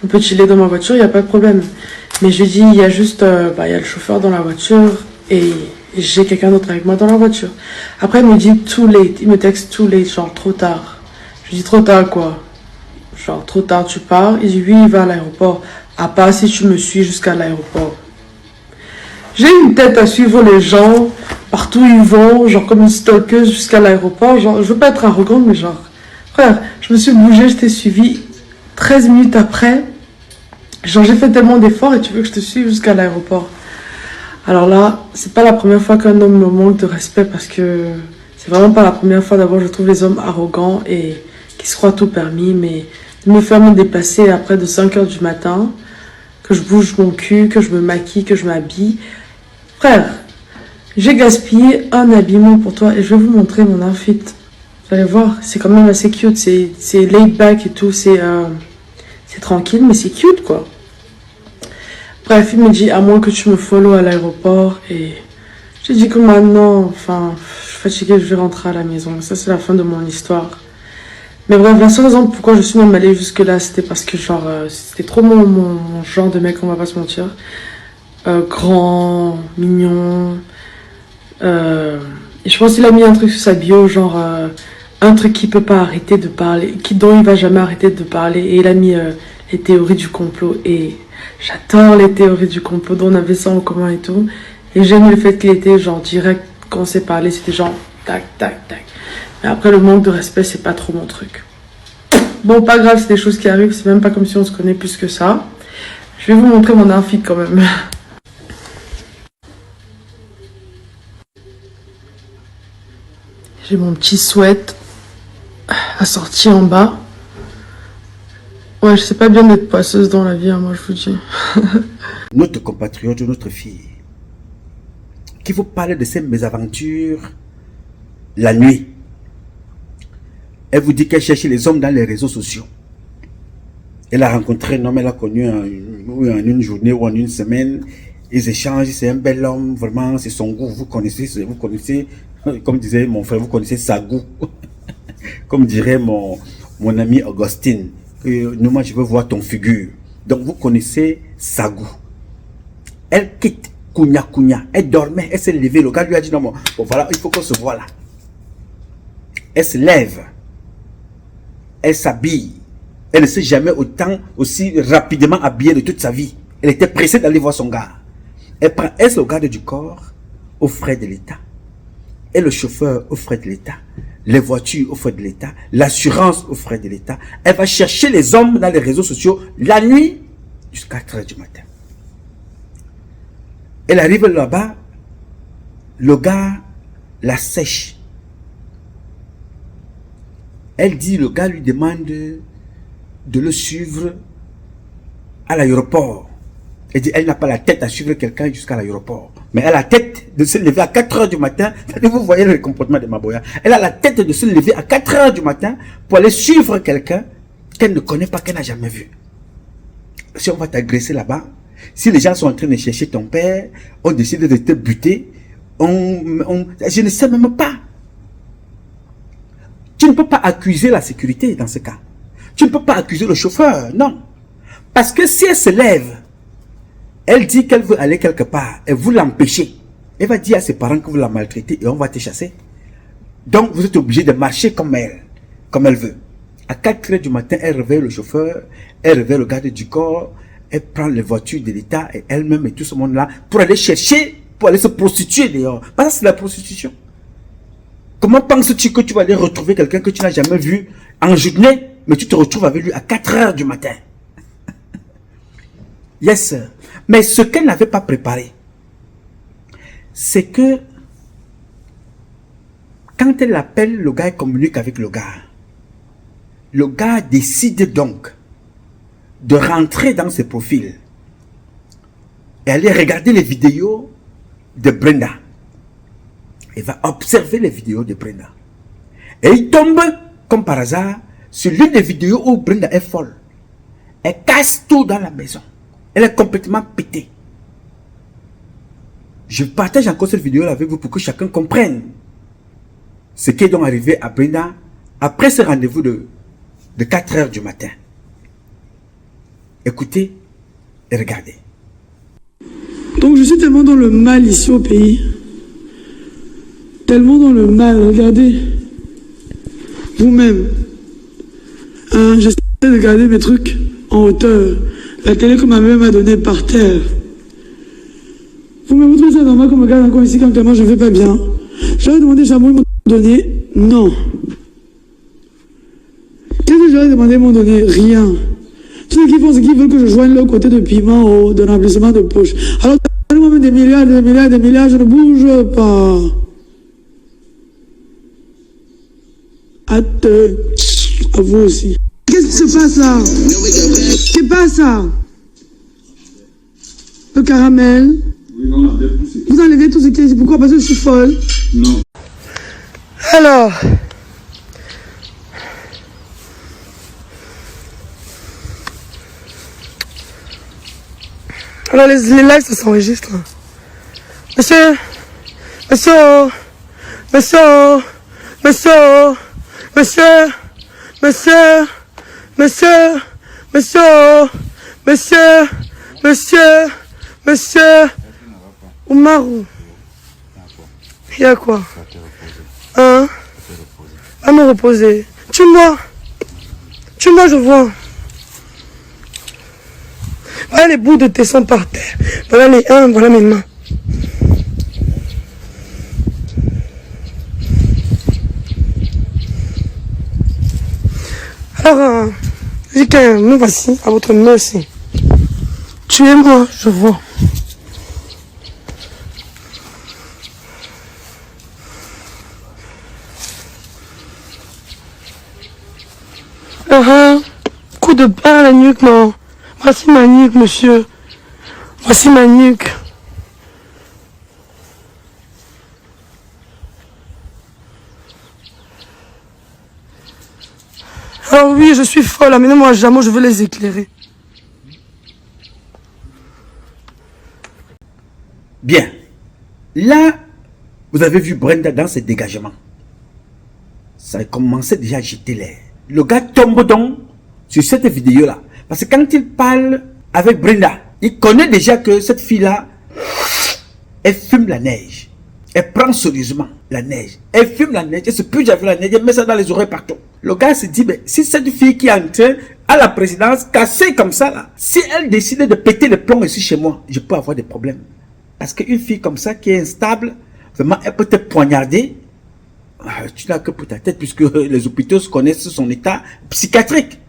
on peut chiller dans ma voiture, il n'y a pas de problème. Mais je lui dis, il y a juste, il y a le chauffeur dans la voiture, et j'ai quelqu'un d'autre avec moi dans la voiture. Après, il me dit too late. Il me texte too late, genre trop tard. Je lui dis trop tard quoi? Genre trop tard, tu pars? Il dit oui, il va à l'aéroport. À part si tu me suis jusqu'à l'aéroport. J'ai une tête à suivre les gens partout où ils vont, genre comme une stalkeuse jusqu'à l'aéroport. Genre, je veux pas être arrogante, mais genre, frère, je me suis bougée, je t'ai suivi 13 minutes après. Genre, j'ai fait tellement d'efforts et tu veux que je te suive jusqu'à l'aéroport. Alors là, c'est pas la première fois qu'un homme me manque de respect parce que c'est vraiment pas la première fois. D'abord, je trouve les hommes arrogants et qui se croient tout permis, mais de me faire me déplacer après de 5 heures du matin, que je bouge mon cul, que je me maquille, que je m'habille. Frère, j'ai gaspillé un habillement pour toi et je vais vous montrer mon outfit. Vous allez voir, c'est quand même assez cute, c'est laid back et tout, c'est tranquille, mais c'est cute quoi. Bref, il me dit, à moins que tu me follow à l'aéroport. Et j'ai dit que maintenant, enfin, je suis fatiguée, je vais rentrer à la maison. Ça, c'est la fin de mon histoire. Mais bref, la seule raison pourquoi je suis même allée jusque-là, c'était parce que, genre, c'était trop mon genre de mec, on va pas se mentir. Grand, mignon. Et je pense qu'il a mis un truc sur sa bio, genre, un truc qui peut pas arrêter de parler, dont il va jamais arrêter de parler. Et il a mis les théories du complot. Et j'adore les théories du complot, dont on avait ça en commun et tout. Et j'aime le fait qu'il était genre direct, quand on s'est parlé, c'était genre tac, tac, tac. Mais après, le manque de respect, c'est pas trop mon truc. Bon, pas grave, c'est des choses qui arrivent, c'est même pas comme si on se connaît plus que ça. Je vais vous montrer mon outfit quand même. J'ai mon petit sweat assorti en bas. Ouais, je sais pas bien d'être poisseuse dans la vie, hein, moi je vous dis. Notre compatriote, notre fille, qui vous parle de ses mésaventures la nuit. Elle vous dit qu'elle cherche les hommes dans les réseaux sociaux. Elle a rencontré un homme, elle a connu en une journée ou en une semaine. Ils échangent, c'est un bel homme, vraiment, c'est son goût. Vous connaissez, comme disait mon frère, vous connaissez sa goût. Comme dirait mon ami Augustine. Moi, je veux voir ton figure. Donc, vous connaissez sa goût. Elle quitte Kounia. Elle dormait, elle s'est levée. Le gars lui a dit non, bon, voilà, il faut qu'on se voit là. Elle se lève. Elle s'habille. Elle ne s'est jamais aussi rapidement habillée de toute sa vie. Elle était pressée d'aller voir son gars. Elle prend le garde du corps aux frais de l'État. Et le chauffeur aux frais de l'État. Les voitures aux frais de l'État, l'assurance aux frais de l'État. Elle va chercher les hommes dans les réseaux sociaux la nuit jusqu'à 4 h du matin. Elle arrive là-bas, le gars la sèche. Elle dit, le gars lui demande de le suivre à l'aéroport. Elle dit, elle n'a pas la tête à suivre quelqu'un jusqu'à l'aéroport. Mais elle a la tête de se lever à 4 h du matin. Vous voyez le comportement de Maboya. Elle a la tête de se lever à 4 h du matin pour aller suivre quelqu'un qu'elle ne connaît pas, qu'elle n'a jamais vu. Si on va t'agresser là-bas, si les gens sont en train de chercher ton père, on décide de te buter, je ne sais même pas. Tu ne peux pas accuser la sécurité dans ce cas. Tu ne peux pas accuser le chauffeur, non. Parce que si elle se lève, elle dit qu'elle veut aller quelque part et vous l'empêchez. Elle va dire à ses parents que vous la maltraitez et on va te chasser. Donc vous êtes obligé de marcher comme elle veut. À 4 h du matin, elle réveille le chauffeur, elle réveille le garde du corps, elle prend les voitures de l'État et elle-même et tout ce monde-là pour aller chercher, pour aller se prostituer dehors. Parce que c'est la prostitution. Comment penses-tu que tu vas aller retrouver quelqu'un que tu n'as jamais vu en journée, mais tu te retrouves avec lui à 4 heures du matin? Yes, sir. Mais ce qu'elle n'avait pas préparé, c'est que quand elle appelle le gars et communique avec le gars décide donc de rentrer dans ses profils et aller regarder les vidéos de Brenda. Il va observer les vidéos de Brenda. Et il tombe, comme par hasard, sur l'une des vidéos où Brenda est folle. Elle casse tout dans la maison. Elle est complètement pétée. Je partage encore cette vidéo avec vous pour que chacun comprenne ce qui est donc arrivé à Brenda après ce rendez-vous de 4 heures du matin. Écoutez et regardez. Donc je suis tellement dans le mal ici au pays. Tellement dans le mal, regardez. Vous-même. J'essaie de garder mes trucs en hauteur. La télé que ma mère m'a donnée par terre. Vous-même, vous trouvez ça normal qu'on me garde encore ici quand tellement je ne vais pas bien? J'aurais demandé chameau, ils m'ont donné. Non. Qu'est-ce que j'aurais demandé, ils m'ont donné? Rien. Tout ce qu'ils font, c'est qu'ils veulent que je joigne leur côté de piment de remplissement de poche. Alors, donnez-moi même des milliards, je ne bouge pas. À vous aussi. Qu'est-ce qui se passe là? Qu'est-ce qui passe là? Le caramel. Vous enlevez tout ce qui est ici. Pourquoi? Parce que je suis folle. Non. Alors. Alors les lives ça s'enregistre. Monsieur. Oumarou. Il y a quoi? Hein? Va me reposer. Tue-moi, je vois. Voilà les bouts de tes sangs par terre. Voilà les uns, voilà mes mains. Alors, je dis que nous voici à votre merci. Tuez-moi, je vois. Coup de pain à la nuque, non. Voici ma nuque, monsieur. Voici ma nuque. Alors oui, je suis folle. Amenez-moi à Jamo, je veux les éclairer. Bien. Là, vous avez vu Brenda dans ses dégagements. Ça a commencé déjà à jeter l'air. Le gars tombe donc sur cette vidéo-là. Parce que quand il parle avec Brenda, il connaît déjà que cette fille-là, elle fume la neige. Elle prend sérieusement la neige. Elle fume la neige, elle se purge avec la neige, elle met ça dans les oreilles partout. Le gars se dit, mais si cette fille qui est en train à la présidence, cassée comme ça, là, si elle décide de péter les plombs ici chez moi, je peux avoir des problèmes. Parce qu'une fille comme ça qui est instable, vraiment, elle peut te poignarder. Tu n'as que pour ta tête, puisque les hôpitaux connaissent son état psychiatrique.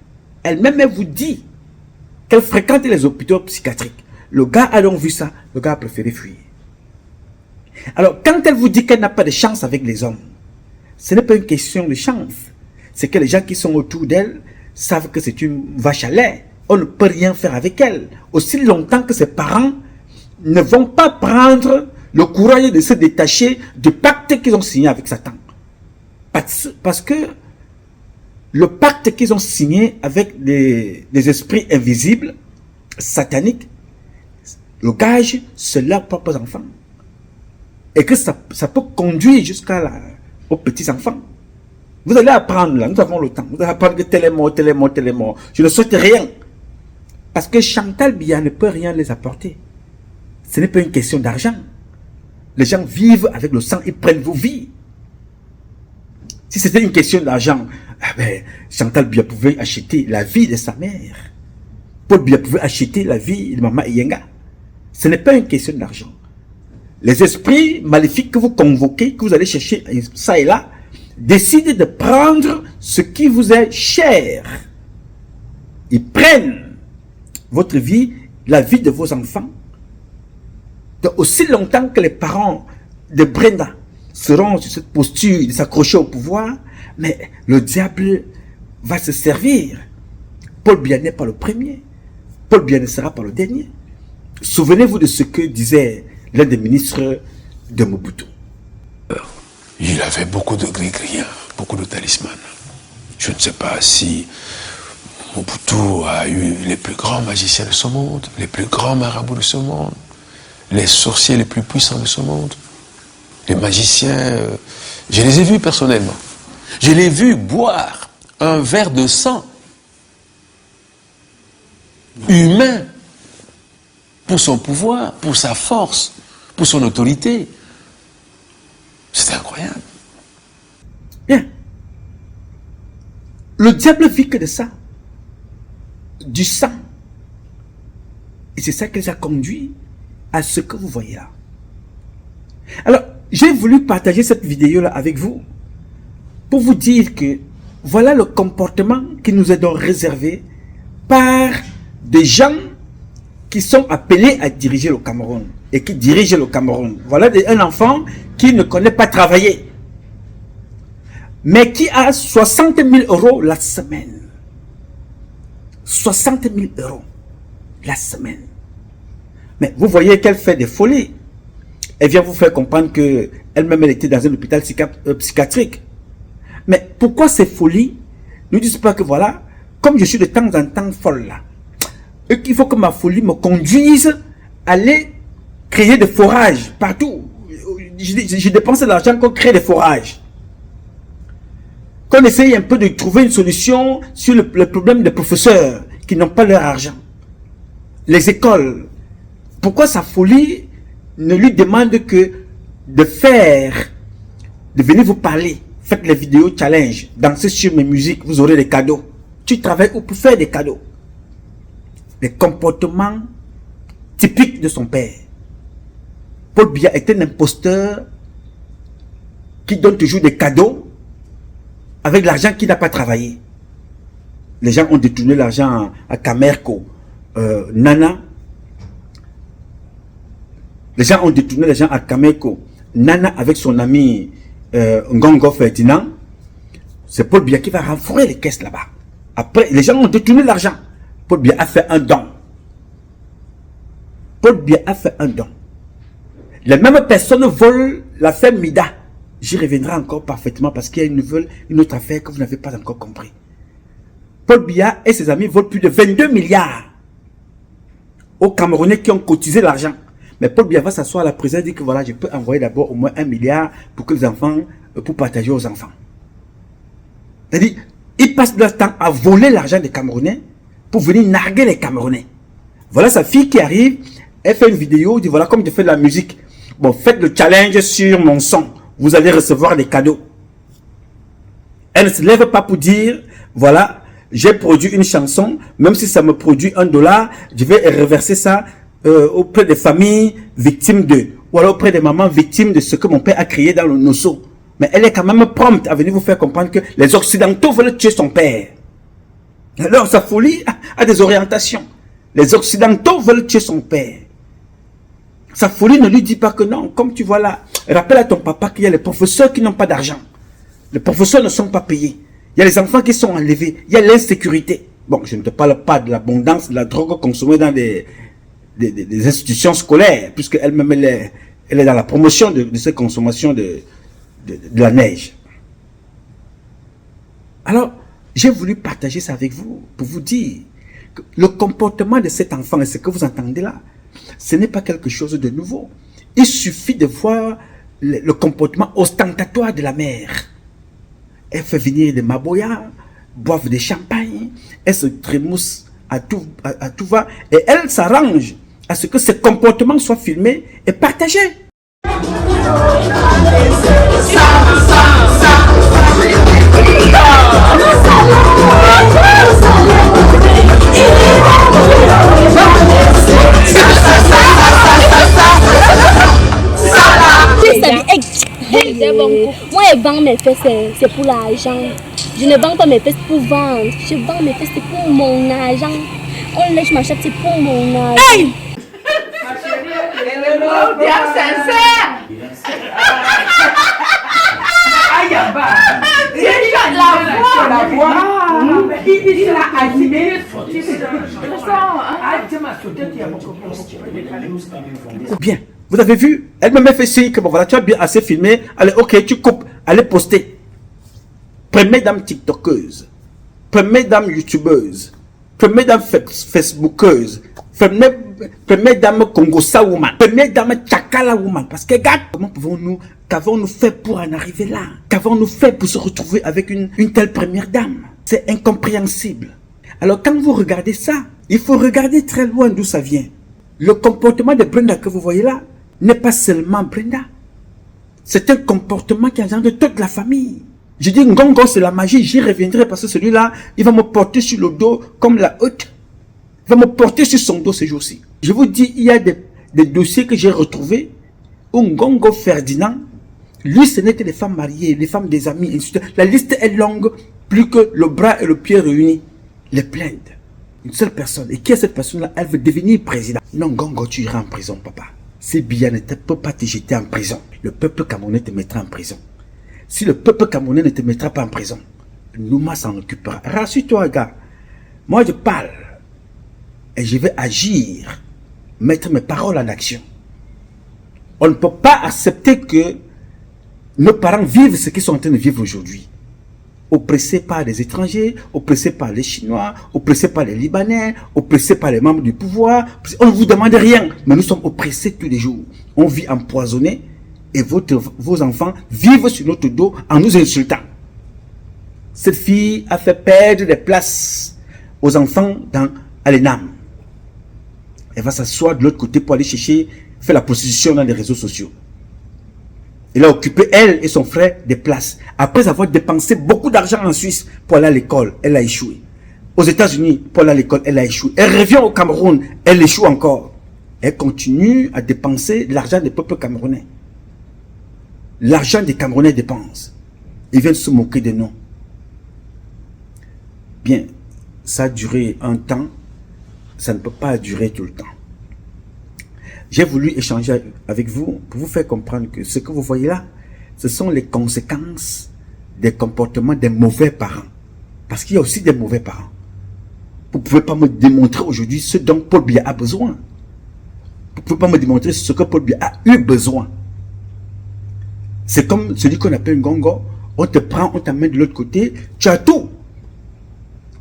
Elle-même, elle vous dit qu'elle fréquente les hôpitaux psychiatriques. Le gars a donc vu ça, le gars a préféré fuir. Alors, quand elle vous dit qu'elle n'a pas de chance avec les hommes, ce n'est pas une question de chance. C'est que les gens qui sont autour d'elle savent que c'est une vache à lait. On ne peut rien faire avec elle. Aussi longtemps que ses parents ne vont pas prendre le courage de se détacher du pacte qu'ils ont signé avec Satan. Parce que le pacte qu'ils ont signé avec les esprits invisibles, sataniques, le gage, c'est leurs propres enfants. Et que ça peut conduire aux petits-enfants. Vous allez apprendre, là, nous avons le temps. Vous allez apprendre que tel est mort, tel est mort, tel est mort. Je ne souhaite rien. Parce que Chantal Biya ne peut rien les apporter. Ce n'est pas une question d'argent. Les gens vivent avec le sang, ils prennent vos vies. Si c'était une question d'argent, Chantal Biya pouvait acheter la vie de sa mère. Paul Biya pouvait acheter la vie de Maman Iyenga. Ce n'est pas une question d'argent. Les esprits maléfiques que vous convoquez, que vous allez chercher ça et là, décident de prendre ce qui vous est cher. Ils prennent votre vie, la vie de vos enfants. Donc, aussi longtemps que les parents de Brenda seront sur cette posture de s'accrocher au pouvoir, mais le diable va se servir. Paul Biya n'est pas le premier. Paul Biya ne sera pas le dernier. Souvenez-vous de ce que disait l'un des ministres de Mobutu. Il avait beaucoup de gris-griens, beaucoup de talismans. Je ne sais pas si Mobutu a eu les plus grands magiciens de ce monde, les plus grands marabouts de ce monde, les sorciers les plus puissants de ce monde, les magiciens. Je les ai vus personnellement. Je l'ai vu boire un verre de sang humain pour son pouvoir, pour sa force, pour son autorité. C'était incroyable. Bien. Le diable vit que de ça. Du sang. Et c'est ça qui les a conduits à ce que vous voyez là. Alors, j'ai voulu partager cette vidéo-là avec vous pour vous dire que voilà le comportement qui nous est donc réservé par des gens qui sont appelés à diriger le Cameroun et qui dirigent le Cameroun. Voilà un enfant qui ne connaît pas travailler, mais qui a 60 000 € la semaine. 60 000 € la semaine. Mais vous voyez qu'elle fait des folies. Elle vient vous faire comprendre qu'elle-même elle était dans un hôpital psychiatrique. Mais pourquoi ces folies ne disent pas que voilà, comme je suis de temps en temps folle là, et qu'il faut que ma folie me conduise à aller créer des forages partout. Je dépense de l'argent qu'on crée des forages. Qu'on essaye un peu de trouver une solution sur le problème des professeurs qui n'ont pas leur argent. Les écoles. Pourquoi sa folie ne lui demande que de venir vous parler. Faites les vidéos challenge, dansez sur mes musiques, vous aurez des cadeaux. Tu travailles où pour faire des cadeaux? Les comportements typiques de son père. Paul Biya est un imposteur qui donne toujours des cadeaux avec l'argent qu'il n'a pas travaillé. Les gens ont détourné l'argent à Camerco, Nana. Les gens ont détourné l'argent à Camerco, Nana avec son ami Ngongo Ferdinand. C'est Paul Biya qui va renflouer les caisses là-bas. Après, les gens ont détourné l'argent. Paul Biya a fait un don. Paul Biya a fait un don. Les mêmes personnes volent l'affaire Mida. J'y reviendrai encore parfaitement parce qu'il y a une autre affaire que vous n'avez pas encore compris. Paul Biya et ses amis volent plus de 22 milliards aux Camerounais qui ont cotisé l'argent. Mais Paul Biya va s'asseoir à la présidence et dire que voilà, je peux envoyer d'abord au moins 1 milliard pour que les enfants, pour partager aux enfants. C'est-à-dire, ils passent leur temps à voler l'argent des Camerounais pour venir narguer les Camerounais. Voilà sa fille qui arrive, elle fait une vidéo, dit voilà comme je fais de la musique. Bon, faites le challenge sur mon son, vous allez recevoir des cadeaux. Elle ne se lève pas pour dire, voilà, j'ai produit une chanson, même si ça me produit $1, je vais reverser ça auprès des familles victimes ou alors auprès des mamans victimes de ce que mon père a créé dans le Nosso. Mais elle est quand même prompte à venir vous faire comprendre que les Occidentaux veulent tuer son père. Alors sa folie a des orientations. Les Occidentaux veulent tuer son père. Sa folie ne lui dit pas que non, comme tu vois là, rappelle à ton papa qu'il y a les professeurs qui n'ont pas d'argent. Les professeurs ne sont pas payés. Il y a les enfants qui sont enlevés. Il y a l'insécurité. Bon, je ne te parle pas de l'abondance de la drogue consommée dans des institutions scolaires, puisque elle-même elle est dans la promotion de cette consommation de la neige. Alors, j'ai voulu partager ça avec vous pour vous dire que le comportement de cet enfant et ce que vous entendez là, ce n'est pas quelque chose de nouveau. Il suffit de voir le comportement ostentatoire de la mère. Elle fait venir des maboyas, boivent des champagnes, elle se trémousse à tout va et elle s'arrange à ce que ce comportement soit filmé et partagé. Moi, je vends mes fesses, c'est pour l'argent. Je ne vends pas mes fesses pour vendre. Je vends mes fesses, c'est pour mon argent. On lèche ma chatte, c'est pour mon argent. Hey! Bien, vous avez vu, elle m'a fait signe que bon voilà, tu as bien assez filmé. Allez, ok, tu coupes, allez poster. Première dame tiktokeuse, première dame youtubeuse, première dame facebookeuse, première dame congosa woman, première dame chakala woman. Parce que regarde, qu'avons-nous fait pour en arriver là? Qu'avons-nous fait pour se retrouver avec une telle première dame? C'est incompréhensible. Alors quand vous regardez ça, il faut regarder très loin d'où ça vient. Le comportement de Brenda que vous voyez là n'est pas seulement Brenda. C'est un comportement qui engendre toute la famille. Je dis Ngongo, c'est la magie, j'y reviendrai parce que celui-là, il va me porter sur le dos comme la haute. Il va me porter sur son dos ces jours-ci. Je vous dis, il y a des dossiers que j'ai retrouvés où Ngongo Ferdinand, lui, ce n'était les femmes mariées, les femmes des amis, ainsi de suite. La liste est longue, plus que le bras et le pied réunis. Les plaintes. Une seule personne. Et qui est cette personne-là? Elle veut devenir président. Non, Ngongo, tu iras en prison, papa. Ces billets ne peuvent pas te jeter en prison. Le peuple camerounais te mettra en prison. Si le peuple camerounais ne te mettra pas en prison, Nouma s'en occupera. Rassure-toi, gars. Moi, je parle. Et je vais agir. Mettre mes paroles en action. On ne peut pas accepter que nos parents vivent ce qu'ils sont en train de vivre aujourd'hui. Oppressés par les étrangers, oppressés par les Chinois, oppressés par les Libanais, oppressés par les membres du pouvoir. On ne vous demande rien, mais nous sommes oppressés tous les jours. On vit empoisonné et vos enfants vivent sur notre dos en nous insultant. Cette fille a fait perdre des places aux enfants à l'ENAM. Elle va s'asseoir de l'autre côté pour aller chercher, faire la prostitution dans les réseaux sociaux. Elle a occupé, elle et son frère, des places. Après avoir dépensé beaucoup d'argent en Suisse pour aller à l'école, elle a échoué. Aux États-Unis, pour aller à l'école, elle a échoué. Elle revient au Cameroun, elle échoue encore. Elle continue à dépenser l'argent des peuples camerounais. L'argent des Camerounais dépensent. Ils viennent se moquer de nous. Bien, ça a duré un temps. Ça ne peut pas durer tout le temps. J'ai voulu échanger avec vous pour vous faire comprendre que ce que vous voyez là, ce sont les conséquences des comportements des mauvais parents. Parce qu'il y a aussi des mauvais parents. Vous ne pouvez pas me démontrer aujourd'hui ce dont Paul Biya a besoin. Vous ne pouvez pas me démontrer ce que Paul Biya a eu besoin. C'est comme celui qu'on appelle Ngongo. On te prend, on t'amène de l'autre côté. Tu as tout.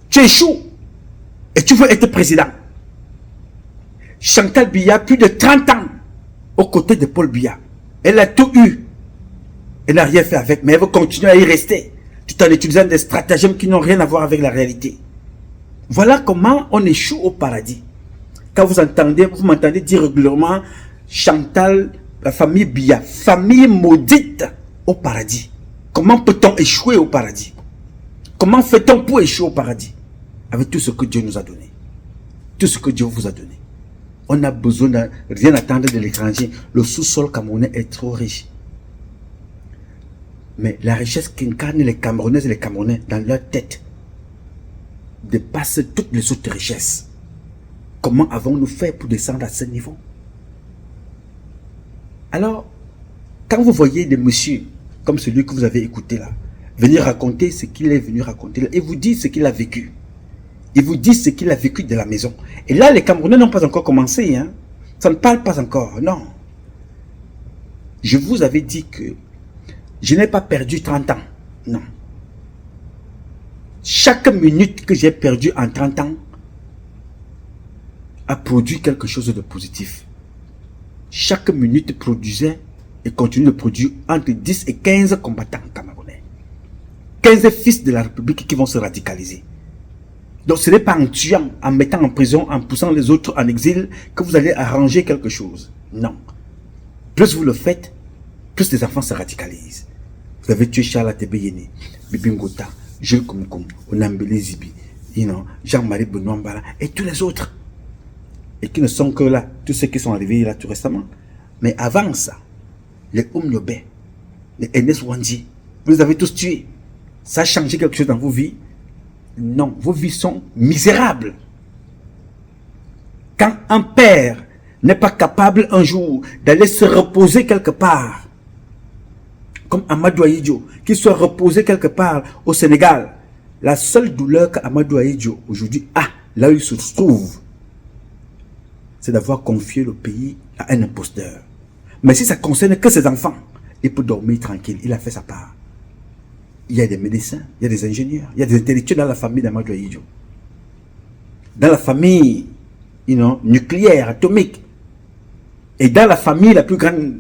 Tu échoues. Et tu veux être président. Chantal Biya, plus de 30 ans, aux côtés de Paul Biya. Elle a tout eu. Elle n'a rien fait avec, mais elle veut continuer à y rester, tout en utilisant des stratagèmes qui n'ont rien à voir avec la réalité. Voilà comment on échoue au paradis. Quand vous m'entendez dire régulièrement Chantal, la famille Biya, famille maudite au paradis. Comment peut-on échouer au paradis? Comment fait-on pour échouer au paradis? Avec tout ce que Dieu nous a donné. Tout ce que Dieu vous a donné. On a besoin de rien attendre de l'étranger. Le sous-sol camerounais est trop riche. Mais la richesse qu'incarnent les Camerounaises et les Camerounais dans leur tête dépasse toutes les autres richesses. Comment avons-nous fait pour descendre à ce niveau? Alors, quand vous voyez des messieurs comme celui que vous avez écouté là, venir raconter ce qu'il est venu raconter là, et vous dire ce qu'il a vécu. Il vous dit ce qu'il a vécu de la maison. Et là, les Camerounais n'ont pas encore commencé. Hein? Ça ne parle pas encore, non. Je vous avais dit que je n'ai pas perdu 30 ans. Non. Chaque minute que j'ai perdue en 30 ans a produit quelque chose de positif. Chaque minute produisait et continue de produire entre 10 et 15 combattants camerounais. 15 fils de la République qui vont se radicaliser. Donc ce n'est pas en tuant, en mettant en prison, en poussant les autres en exil que vous allez arranger quelque chose. Non. Plus vous le faites, plus les enfants se radicalisent. Vous avez tué Charles Atebe-Yene, Bibi Ngota, Jules Koumkoum, Onambele Zibi, Jean-Marie Benoît Mbala et tous les autres. Et qui ne sont que là, tous ceux qui sont arrivés là tout récemment. Mais avant ça, les Oumniobe, de Ernest Ouandji. Vous les avez tous tués. Ça a changé quelque chose dans vos vies? Non, vos vies sont misérables. Quand un père n'est pas capable un jour d'aller se reposer quelque part, comme Amadou Ahidjo, qui soit reposé quelque part au Sénégal, la seule douleur qu'Amadou Ahidjo aujourd'hui a, là où il se trouve, c'est d'avoir confié le pays à un imposteur. Mais si ça concerne que ses enfants, il peut dormir tranquille, il a fait sa part. Il y a des médecins, il y a des ingénieurs, il y a des intellectuels dans la famille d'Amadou Ahidjo. Dans la famille nucléaire, atomique. Et dans la famille, la plus grande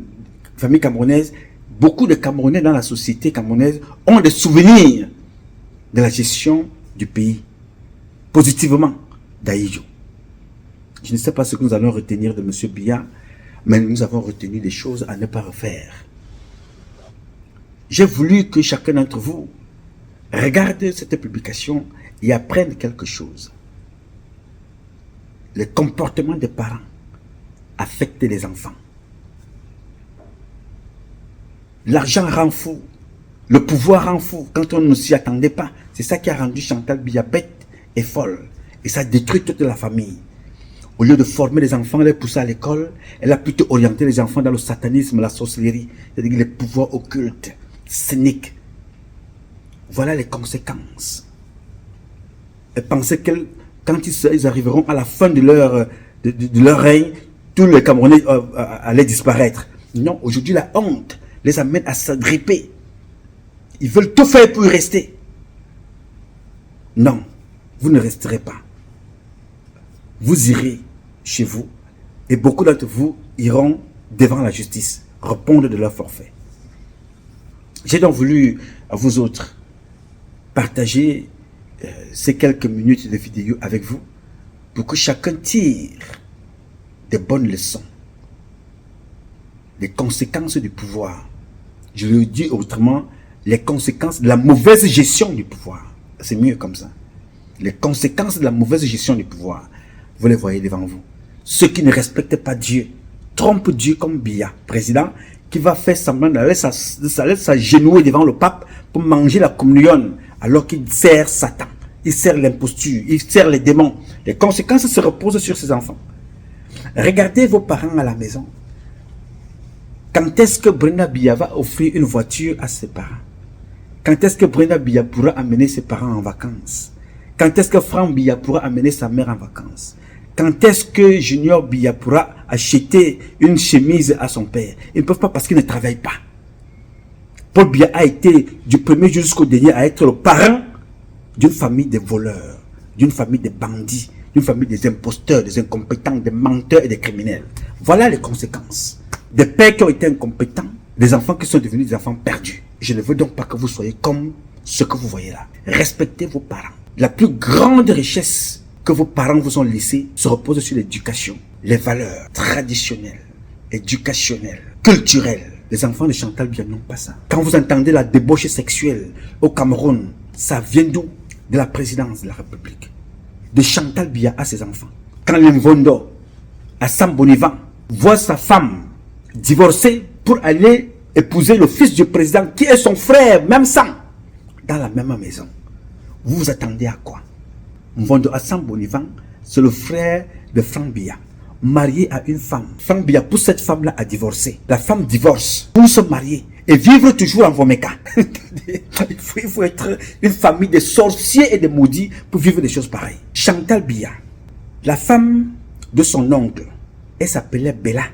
famille camerounaise, beaucoup de Camerounais dans la société camerounaise ont des souvenirs de la gestion du pays, positivement, d'Ahidjo. Je ne sais pas ce que nous allons retenir de M. Biya, mais nous avons retenu des choses à ne pas refaire. J'ai voulu que chacun d'entre vous regarde cette publication et apprenne quelque chose. Le comportement des parents affecte les enfants. L'argent rend fou, le pouvoir rend fou quand on ne s'y attendait pas. C'est ça qui a rendu Chantal Biya bête et folle. Et ça détruit toute la famille. Au lieu de former les enfants, les pousser à l'école, elle a plutôt orienté les enfants dans le satanisme, la sorcellerie, c'est-à-dire les pouvoirs occultes, cyniques. Voilà les conséquences. Elle pensait que quand ils arriveront à la fin de leur règne, tous les Camerounais allaient disparaître. Non, aujourd'hui la honte les amène à s'agripper. Ils veulent tout faire pour y rester. Non, vous ne resterez pas. Vous irez chez vous et beaucoup d'entre vous iront devant la justice, répondre de leur forfait. J'ai donc voulu à vous autres partager ces quelques minutes de vidéo avec vous pour que chacun tire des bonnes leçons, les conséquences du pouvoir. Je le dis autrement, les conséquences de la mauvaise gestion du pouvoir. C'est mieux comme ça. Les conséquences de la mauvaise gestion du pouvoir, vous les voyez devant vous. Ceux qui ne respectent pas Dieu, trompent Dieu comme Biya, président, qui va faire semblant d'aller s'agenouiller devant le pape pour manger la communion, alors qu'il sert Satan, il sert l'imposture, il sert les démons. Les conséquences se reposent sur ses enfants. Regardez vos parents à la maison. Quand est-ce que Brenda Biya va offrir une voiture à ses parents? Quand est-ce que Brenda Biya pourra amener ses parents en vacances? Quand est-ce que Franck Biya pourra amener sa mère en vacances? Quand est-ce que Junior Biya pourra acheter une chemise à son père? Ils ne peuvent pas parce qu'ils ne travaillent pas. Paul Biya a été du premier jusqu'au dernier à être le parent d'une famille de voleurs, d'une famille de bandits, d'une famille des imposteurs, des incompétents, des menteurs et des criminels. Voilà les conséquences. Des pères qui ont été incompétents, des enfants qui sont devenus des enfants perdus. Je ne veux donc pas que vous soyez comme ce que vous voyez là. Respectez vos parents. La plus grande richesse que vos parents vous ont laissée se repose sur l'éducation, les valeurs traditionnelles, éducationnelles, culturelles. Les enfants de Chantal Biya n'ont pas ça. Quand vous entendez la débauche sexuelle au Cameroun, ça vient d'où? De la présidence de la République. De Chantal Biya à ses enfants. Quand Limvondo, à Sambonivan, voit sa femme divorcée pour aller épouser le fils du président qui est son frère, même sang, dans la même maison. Vous vous attendez à quoi? Mvondo Hassan Bonivan, c'est le frère de Franck Biya, marié à une femme. Franck Biya pousse cette femme-là à divorcer. La femme divorce pour se marier et vivre toujours en Vomeka. il faut être une famille de sorciers et de maudits pour vivre des choses pareilles. Chantal Biya, la femme de son oncle, elle s'appelait Bella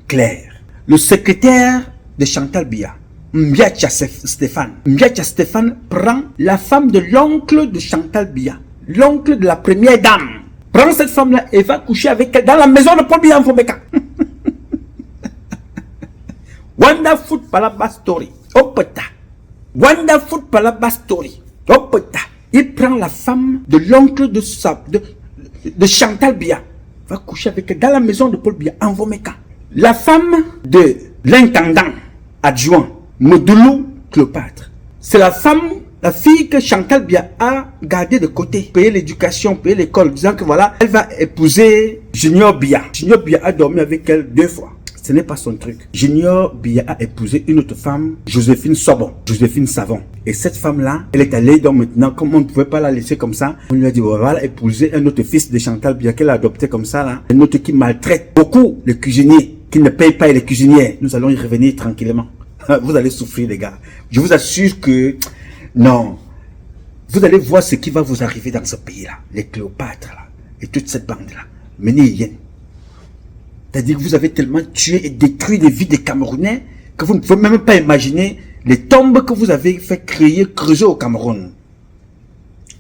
Claire. Le secrétaire de Chantal Biya, Mbiacha Stéphane. Mbiacha Stéphane prend la femme de l'oncle de Chantal Biya, l'oncle de la première dame. Prend cette femme-là et va coucher avec elle dans la maison de Paul Biya en Fomeka. Wonderful Palaba Story. Opeta. Wonderful Palaba Story. Opeta. Il prend la femme de l'oncle de Chantal Biya. Va coucher avec elle dans la maison de Paul Biya en Fomeka. La femme de l'intendant adjoint Modoulou Cléopâtre. C'est la fille que Chantal Biya a gardée de côté, payer l'éducation, payer l'école, disant que voilà, elle va épouser Junior Biya. Junior Biya a dormi avec elle 2 fois. Ce n'est pas son truc. Junior Biya a épousé une autre femme, Joséphine Sobon, Joséphine Savon. Et cette femme-là, elle est allée, donc maintenant, comme on ne pouvait pas la laisser comme ça, on lui a dit, voilà, épouser un autre fils de Chantal Biya qu'elle a adopté comme ça, là. Un autre qui maltraite beaucoup les cuisiniers, qui ne paye pas les cuisinières. Nous allons y revenir tranquillement. Vous allez souffrir, les gars. Je vous assure que, non. Vous allez voir ce qui va vous arriver dans ce pays-là. Les Cléopâtres, là. Et toute cette bande-là. Menez Yen. C'est-à-dire que vous avez tellement tué et détruit les vies des Camerounais que vous ne pouvez même pas imaginer les tombes que vous avez fait creuser au Cameroun.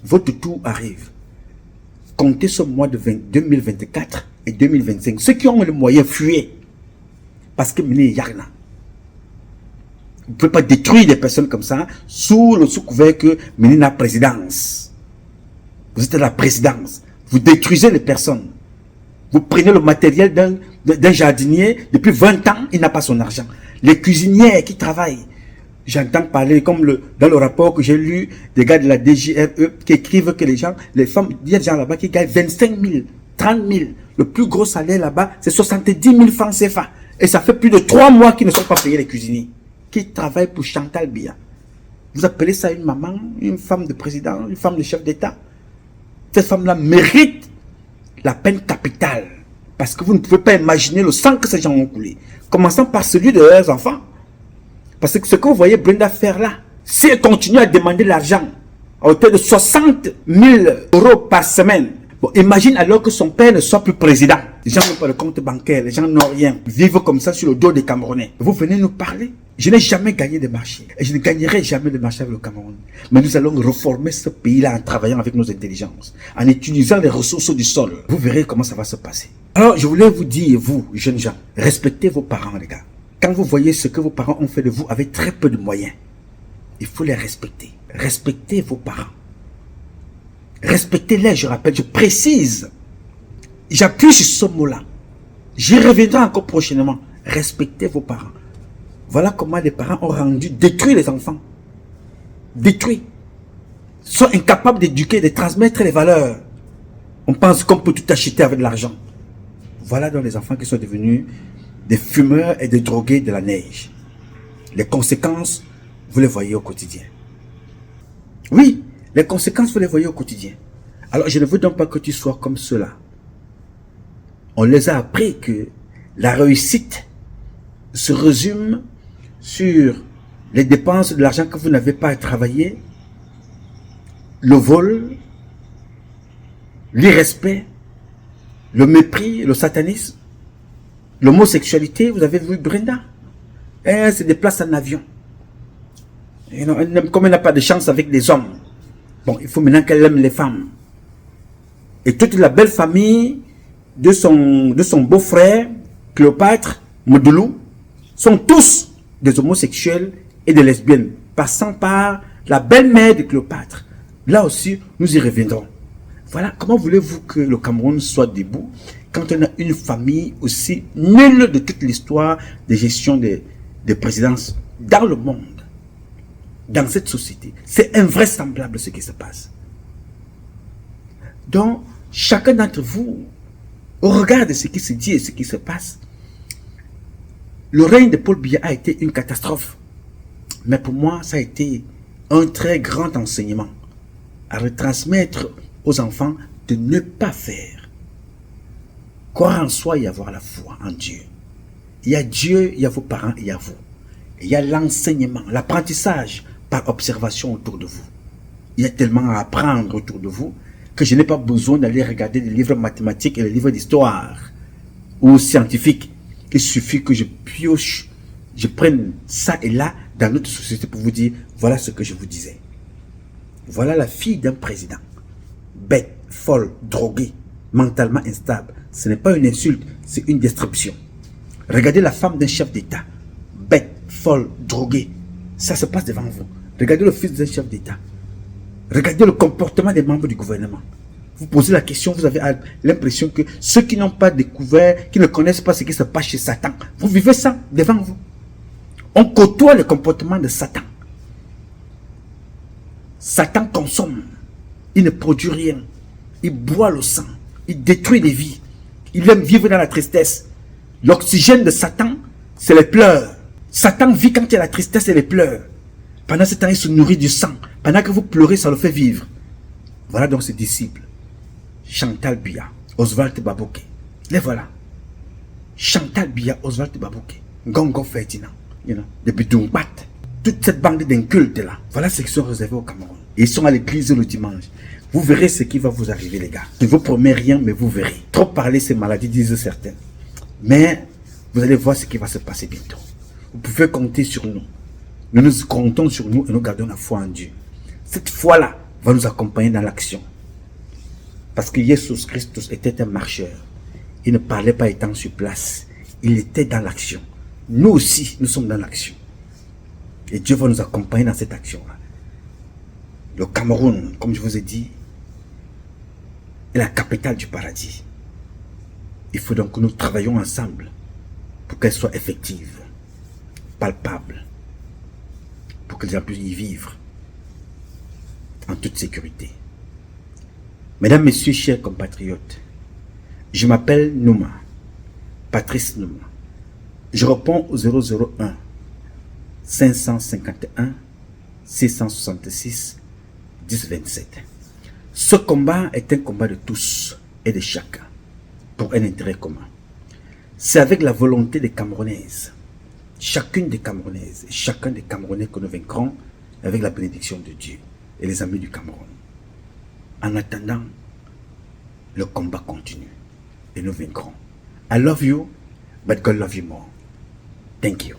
Votre tour arrive. Comptez ce mois de 2024 et 2025. Ceux qui ont le moyen, fuyez. Parce que menez Yarna. Vous ne pouvez pas détruire des personnes comme ça sous le sous-couvert que menez la présidence. Vous êtes à la présidence. Vous détruisez les personnes. Vous prenez le matériel d'un jardinier, depuis 20 ans, il n'a pas son argent. Les cuisinières qui travaillent, j'entends parler, comme dans le rapport que j'ai lu, des gars de la DGRE qui écrivent que les femmes, il y a des gens là-bas qui gagnent 25 000, 30 000. Le plus gros salaire là-bas, c'est 70 000 francs CFA. Et ça fait plus de 3 mois qu'ils ne sont pas payés, les cuisiniers, qui travaillent pour Chantal Biya. Vous appelez ça une maman, une femme de président, une femme de chef d'État? Cette femme-là mérite la peine capitale. Parce que vous ne pouvez pas imaginer le sang que ces gens ont coulé. Commençant par celui de leurs enfants. Parce que ce que vous voyez Brenda faire là, si elle continue à demander l'argent à hauteur de 60 000 euros par semaine, bon, imagine alors que son père ne soit plus président. Les gens n'ont pas de compte bancaire, les gens n'ont rien. Vivent comme ça sur le dos des Camerounais. Vous venez nous parler. Je n'ai jamais gagné de marché. Et je ne gagnerai jamais de marché avec le Cameroun. Mais nous allons reformer ce pays-là en travaillant avec nos intelligences. En utilisant les ressources du sol. Vous verrez comment ça va se passer. Alors, je voulais vous dire, vous, jeunes gens, respectez vos parents, les gars. Quand vous voyez ce que vos parents ont fait de vous avec très peu de moyens, il faut les respecter. Respectez vos parents. Respectez-les, je rappelle, je précise. J'appuie sur ce mot-là. J'y reviendrai encore prochainement. Respectez vos parents. Voilà comment les parents ont détruit les enfants. Détruit. Ils sont incapables d'éduquer, de transmettre les valeurs. On pense qu'on peut tout acheter avec de l'argent. Voilà donc les enfants qui sont devenus des fumeurs et des drogués de la neige. Les conséquences, vous les voyez au quotidien. Oui, les conséquences, vous les voyez au quotidien. Alors, je ne veux donc pas que tu sois comme cela. On les a appris que la réussite se résume sur les dépenses de l'argent que vous n'avez pas travaillé, le vol, l'irrespect, le mépris, le satanisme, l'homosexualité. Vous avez vu Brenda, elle se déplace en avion. Comme elle n'a pas de chance avec les hommes, bon, il faut maintenant qu'elle aime les femmes. Et toute la belle famille de son beau-frère, Cléopâtre, Modoulou, sont tous des homosexuels et des lesbiennes, passant par la belle-mère de Cléopâtre. Là aussi, nous y reviendrons. Voilà, comment voulez-vous que le Cameroun soit debout quand on a une famille aussi nulle de toute l'histoire de gestion des présidences dans le monde, dans cette société? C'est invraisemblable ce qui se passe. Donc, chacun d'entre vous, au regard de ce qui se dit et ce qui se passe, le règne de Paul Biya a été une catastrophe. Mais pour moi, ça a été un très grand enseignement à retransmettre aux enfants de ne pas faire. Croire en soi et avoir la foi en Dieu. Il y a Dieu, il y a vos parents, il y a vous. Il y a l'enseignement, l'apprentissage par observation autour de vous. Il y a tellement à apprendre autour de vous que je n'ai pas besoin d'aller regarder des livres mathématiques et des livres d'histoire ou scientifiques. Il suffit que je pioche, je prenne ça et là dans notre société pour vous dire, voilà ce que je vous disais. Voilà la fille d'un président. Bête, folle, droguée, mentalement instable. Ce n'est pas une insulte, c'est une description. Regardez la femme d'un chef d'État. Bête, folle, droguée. Ça se passe devant vous. Regardez le fils d'un chef d'État. Regardez le comportement des membres du gouvernement. Vous posez la question, vous avez l'impression que ceux qui n'ont pas découvert, qui ne connaissent pas ce qui se passe chez Satan, vous vivez ça devant vous. On côtoie le comportement de Satan. Satan consomme. Il ne produit rien. Il boit le sang. Il détruit les vies. Il aime vivre dans la tristesse. L'oxygène de Satan, c'est les pleurs. Satan vit quand il y a la tristesse et les pleurs. Pendant ce temps, il se nourrit du sang. Pendant que vous pleurez, ça le fait vivre. Voilà donc ses disciples. Chantal Biya, Oswald Baboké. Les voilà. Chantal Biya, Oswald Baboké. Gongo Ferdinand. Depuis Dumbat. Toute cette bande d'incultes là. Voilà ce qui sont réservés au Cameroun. Et ils sont à l'église le dimanche. Vous verrez ce qui va vous arriver, les gars. Je ne vous promets rien, mais vous verrez. Trop parler, ces maladies, disent certains. Mais vous allez voir ce qui va se passer bientôt. Vous pouvez compter sur nous. Nous nous comptons sur nous et nous gardons la foi en Dieu. Cette foi-là va nous accompagner dans l'action. Parce que Jésus Christus était un marcheur. Il ne parlait pas étant sur place. Il était dans l'action. Nous aussi, nous sommes dans l'action. Et Dieu va nous accompagner dans cette action-là. Le Cameroun, comme je vous ai dit, est la capitale du paradis. Il faut donc que nous travaillions ensemble pour qu'elle soit effective, palpable, pour que les gens puissent y vivre en toute sécurité. Mesdames, Messieurs, chers compatriotes, je m'appelle Nouma, Patrice Nouma. Je réponds au 001 551 666 1027. Ce combat est un combat de tous et de chacun pour un intérêt commun. C'est avec la volonté des Camerounaises, chacune des Camerounaises et chacun des Camerounais que nous vaincrons avec la bénédiction de Dieu et les amis du Cameroun. En attendant, le combat continue et nous vaincrons. I love you, but God love you more. Thank you.